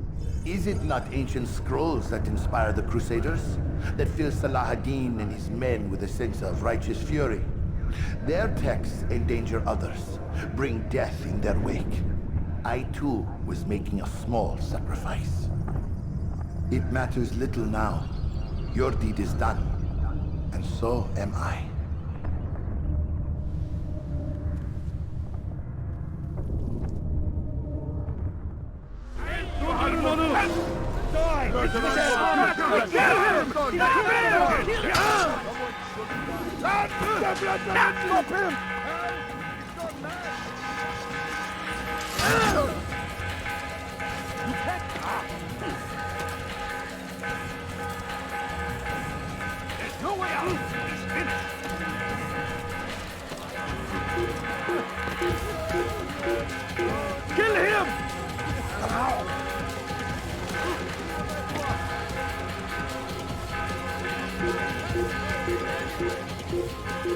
Is it not ancient scrolls that inspire the Crusaders? That fill Salah ad-Din and his men with a sense of righteous fury? Their texts endanger others, bring death in their wake. I too was making a small sacrifice. It matters little now. Your deed is done, and so am I.
Stop him!
There's no way out. He's finished.
Kill him! Come,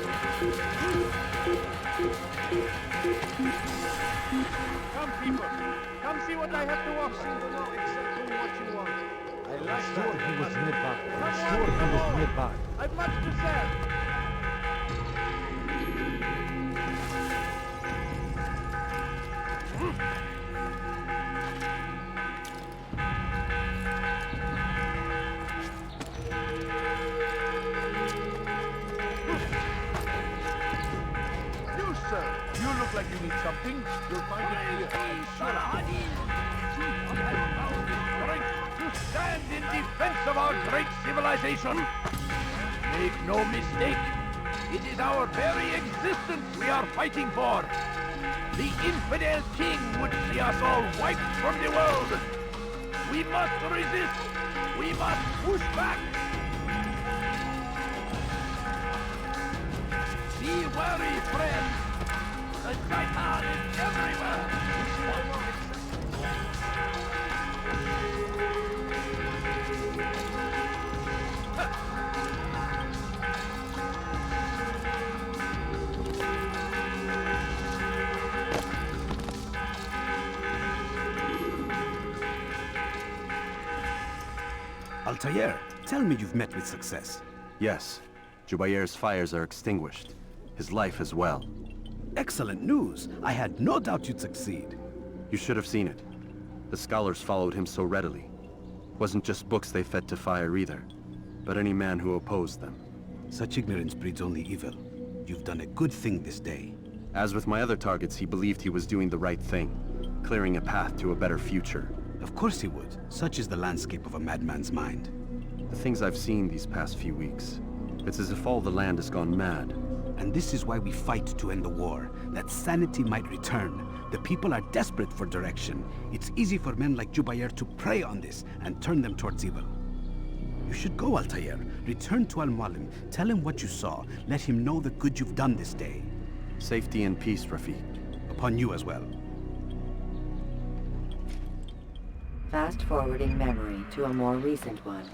people. Come see what I have to offer. Seem to know exactly what you want. I like
Sure
that.
he was nearby.
Come
Sure
on,
he
come
was
on.
nearby.
I've much to sell.
You, sir. You look like you need something. You'll find it here. I'm sure.
Strength to stand in defense of our great civilization. Make no mistake, it is our very existence we are fighting for. The infidel king would see us all wiped from the world. We must resist. We must push back. Be wary, friends. The Shaitan is everywhere.
Altair, tell me you've met with success.
Yes. Jubair's fires are extinguished. His life as well.
Excellent news. I had no doubt you'd succeed.
You should have seen it. The scholars followed him so readily. Wasn't just books they fed to fire either, but any man who opposed them.
Such ignorance breeds only evil. You've done a good thing this day.
As with my other targets, he believed he was doing the right thing, clearing a path to a better future.
Of course he would. Such is the landscape of a madman's mind.
The things I've seen these past few weeks, it's as if all the land has gone mad.
And this is why we fight to end the war, that sanity might return. The people are desperate for direction. It's easy for men like Jubair to prey on this and turn them towards evil. You should go, Altair. Return to Al-Mualim. Tell him what you saw. Let him know the good you've done this day.
Safety and peace, Rafiq.
Upon you as well.
Fast-forwarding memory to a more recent one.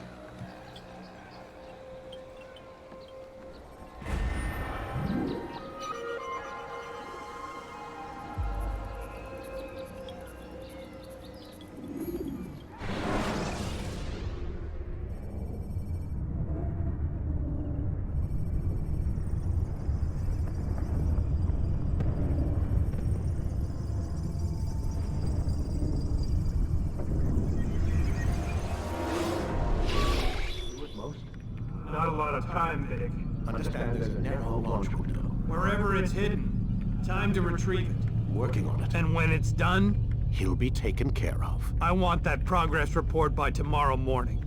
Not a lot of time, Vic.
Understand there's a narrow launch window.
Wherever it's hidden, time to retrieve it.
Working on it.
And when it's done,
He'll be taken care of.
I want that progress report by tomorrow morning.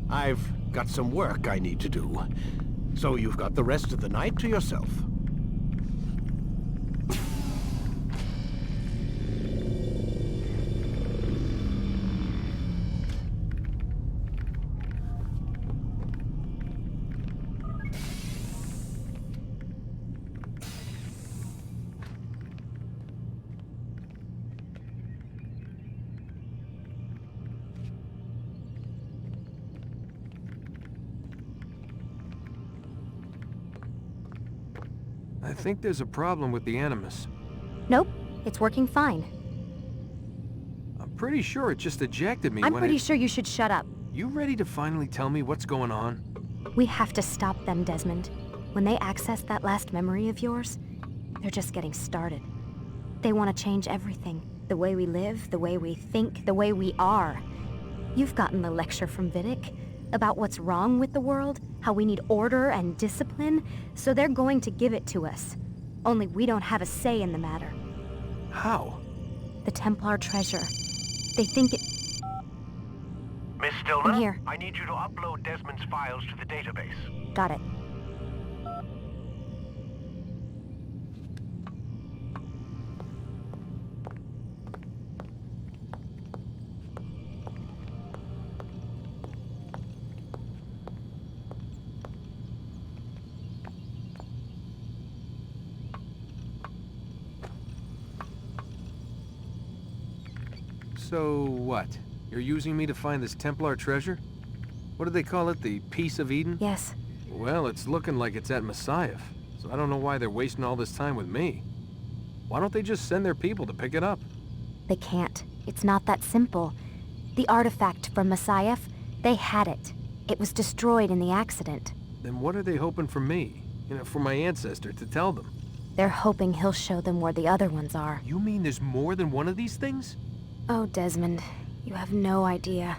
I've got some work I need to do. So you've got the rest of the night to yourself.
I think there's a problem with the Animus.
Nope, it's working fine.
I'm pretty sure it just ejected me
I'm
when
pretty sure you should shut up.
You ready to finally tell me what's going on?
We have to stop them, Desmond. When they access that last memory of yours, they're just getting started. They want to change everything. The way we live, the way we think, the way we are. You've gotten the lecture from Vidic about what's wrong with the world, how we need order and discipline, so they're going to give it to us. Only we don't have a say in the matter.
How?
The Templar treasure. They think it...
Miss Stillman,
I'm here.
I need you to upload Desmond's files to the database.
Got it.
So what? You're using me to find this Templar treasure? What do they call it? The Piece of Eden?
Yes.
Well, it's looking like it's at Messiah, so I don't know why they're wasting all this time with me. Why don't they just send their people to pick it up?
They can't. It's not that simple. The artifact from Messiah, they had it. It was destroyed in the accident.
Then what are they hoping from me? You know, for my ancestor to tell them?
They're hoping he'll show them where the other ones are.
You mean there's more than one of these things?
Oh, Desmond, you have no idea.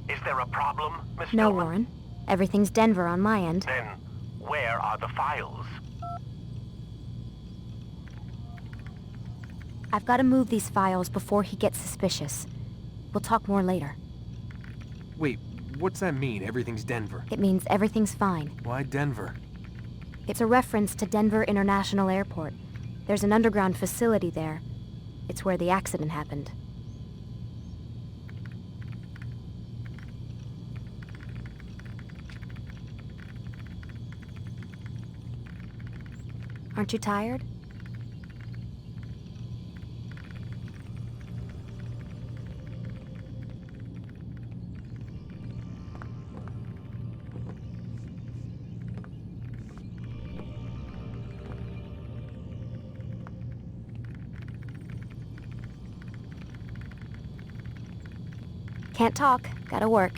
Is there a problem, Miss
No,
Stillman?
Warren. Everything's Denver on my end.
Then, where are the files?
I've got to move these files before he gets suspicious. We'll talk more later.
Wait, what's that mean, everything's Denver?
It means everything's fine.
Why Denver?
It's a reference to Denver International Airport. There's an underground facility there. It's where the accident happened. Aren't you tired? Can't talk. Gotta work.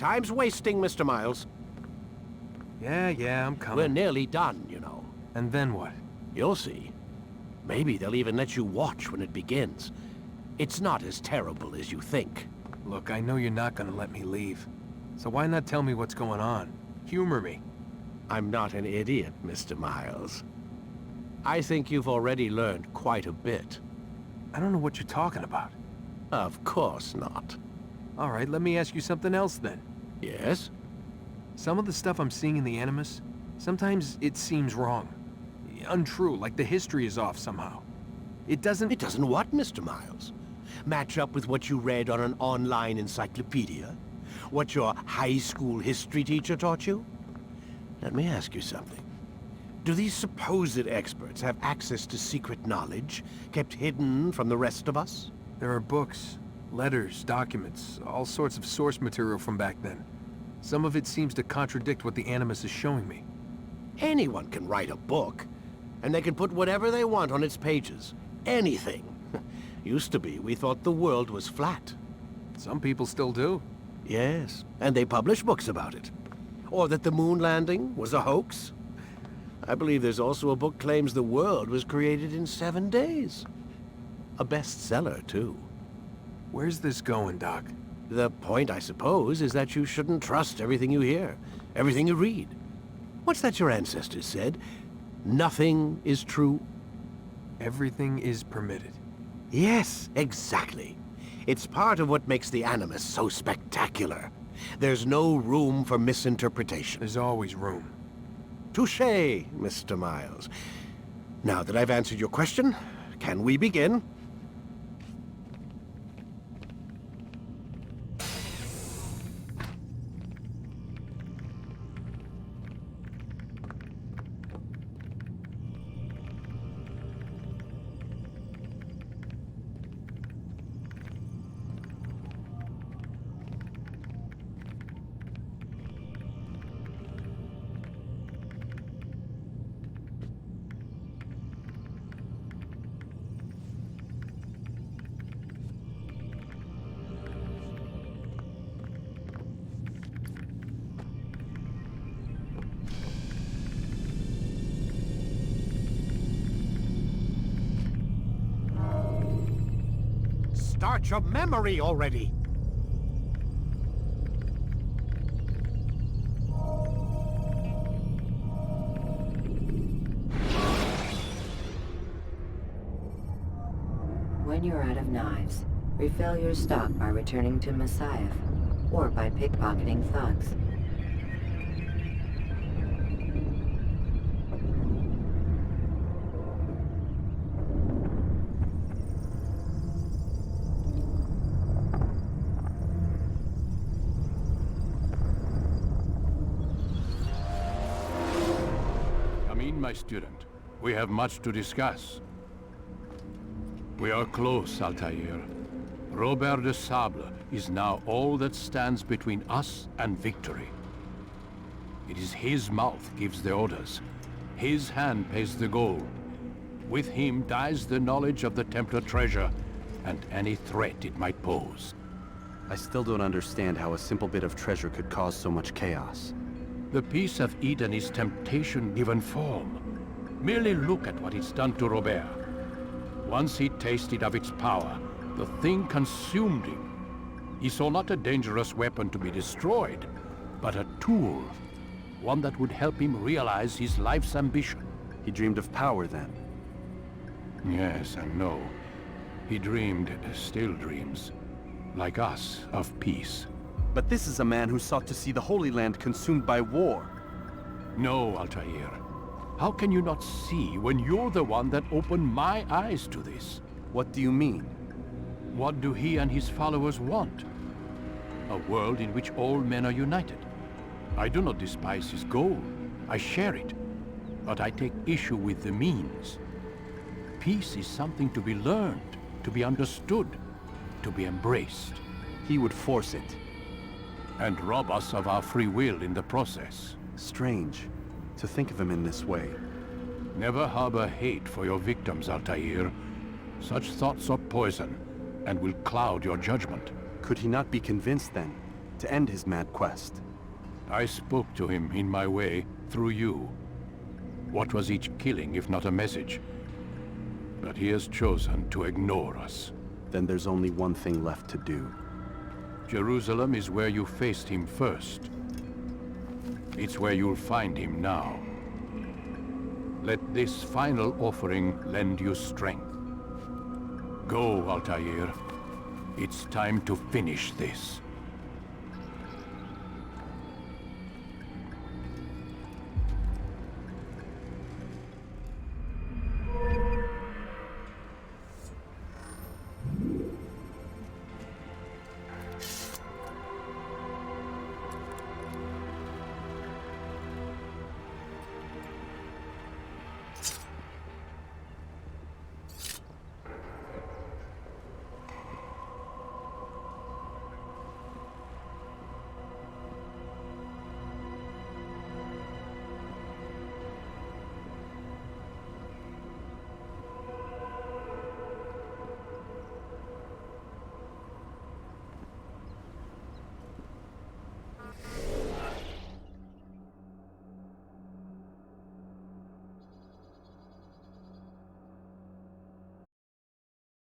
Time's wasting, Mr. Miles.
Yeah, I'm coming.
We're nearly done, you know.
And then what?
You'll see. Maybe they'll even let you watch when it begins. It's not as terrible as you think.
Look, I know you're not gonna let me leave. So why not tell me what's going on? Humor me.
I'm not an idiot, Mr. Miles. I think you've already learned quite a bit.
I don't know what you're talking about.
Of course not.
All right, let me ask you something else then.
Yes?
Some of the stuff I'm seeing in the Animus, sometimes it seems wrong. Untrue, like the history is off somehow. It doesn't...
It doesn't what, Mr. Miles? Match up with what you read on an online encyclopedia? What your high school history teacher taught you? Let me ask you something. Do these supposed experts have access to secret knowledge, kept hidden from the rest of us?
There are books, letters, documents, all sorts of source material from back then. Some of it seems to contradict what the Animus is showing me.
Anyone can write a book, and they can put whatever they want on its pages. Anything. Used to be, we thought the world was flat.
Some people still do.
Yes, and they publish books about it. Or that the moon landing was a hoax. I believe there's also a book claims the world was created in 7 days. A bestseller, too.
Where's this going, Doc?
The point, I suppose, is that you shouldn't trust everything you hear, everything you read. What's that your ancestors said? Nothing is true?
Everything is permitted.
Yes, exactly. It's part of what makes the Animus so spectacular. There's no room for misinterpretation.
There's always room.
Touché, Mr. Miles. Now that I've answered your question, can we begin? Start your memory already!
When you're out of knives, refill your stock by returning to Messiah, or by pickpocketing thugs.
My student, we have much to discuss. We are close, Altair. Robert de Sable is now all that stands between us and victory. It is his mouth gives the orders. His hand pays the goal. With him dies the knowledge of the Templar treasure and any threat it might pose.
I still don't understand how a simple bit of treasure could cause so much chaos.
The piece of Eden is temptation given form. Merely look at what it's done to Robert. Once he tasted of its power, the thing consumed him. He saw not a dangerous weapon to be destroyed, but a tool. One that would help him realize his life's ambition.
He dreamed of power then?
Yes and no. He dreamed, still dreams, like us, of peace.
But this is a man who sought to see the Holy Land consumed by war.
No, Altair. How can you not see when you're the one that opened my eyes to this?
What do you mean?
What do he and his followers want? A world in which all men are united. I do not despise his goal. I share it. But I take issue with the means. Peace is something to be learned, to be understood, to be embraced.
He would force it.
And rob us of our free will in the process.
Strange to think of him in this way.
Never harbor hate for your victims, Altair. Such thoughts are poison, and will cloud your judgment.
Could he not be convinced, then, to end his mad quest.
I spoke to him in my way, through you. What was each killing if not a message? But he has chosen to ignore us.
Then there's only one thing left to do.
Jerusalem is where you faced him first. It's where you'll find him now. Let this final offering lend you strength. Go, Altair. It's time to finish this.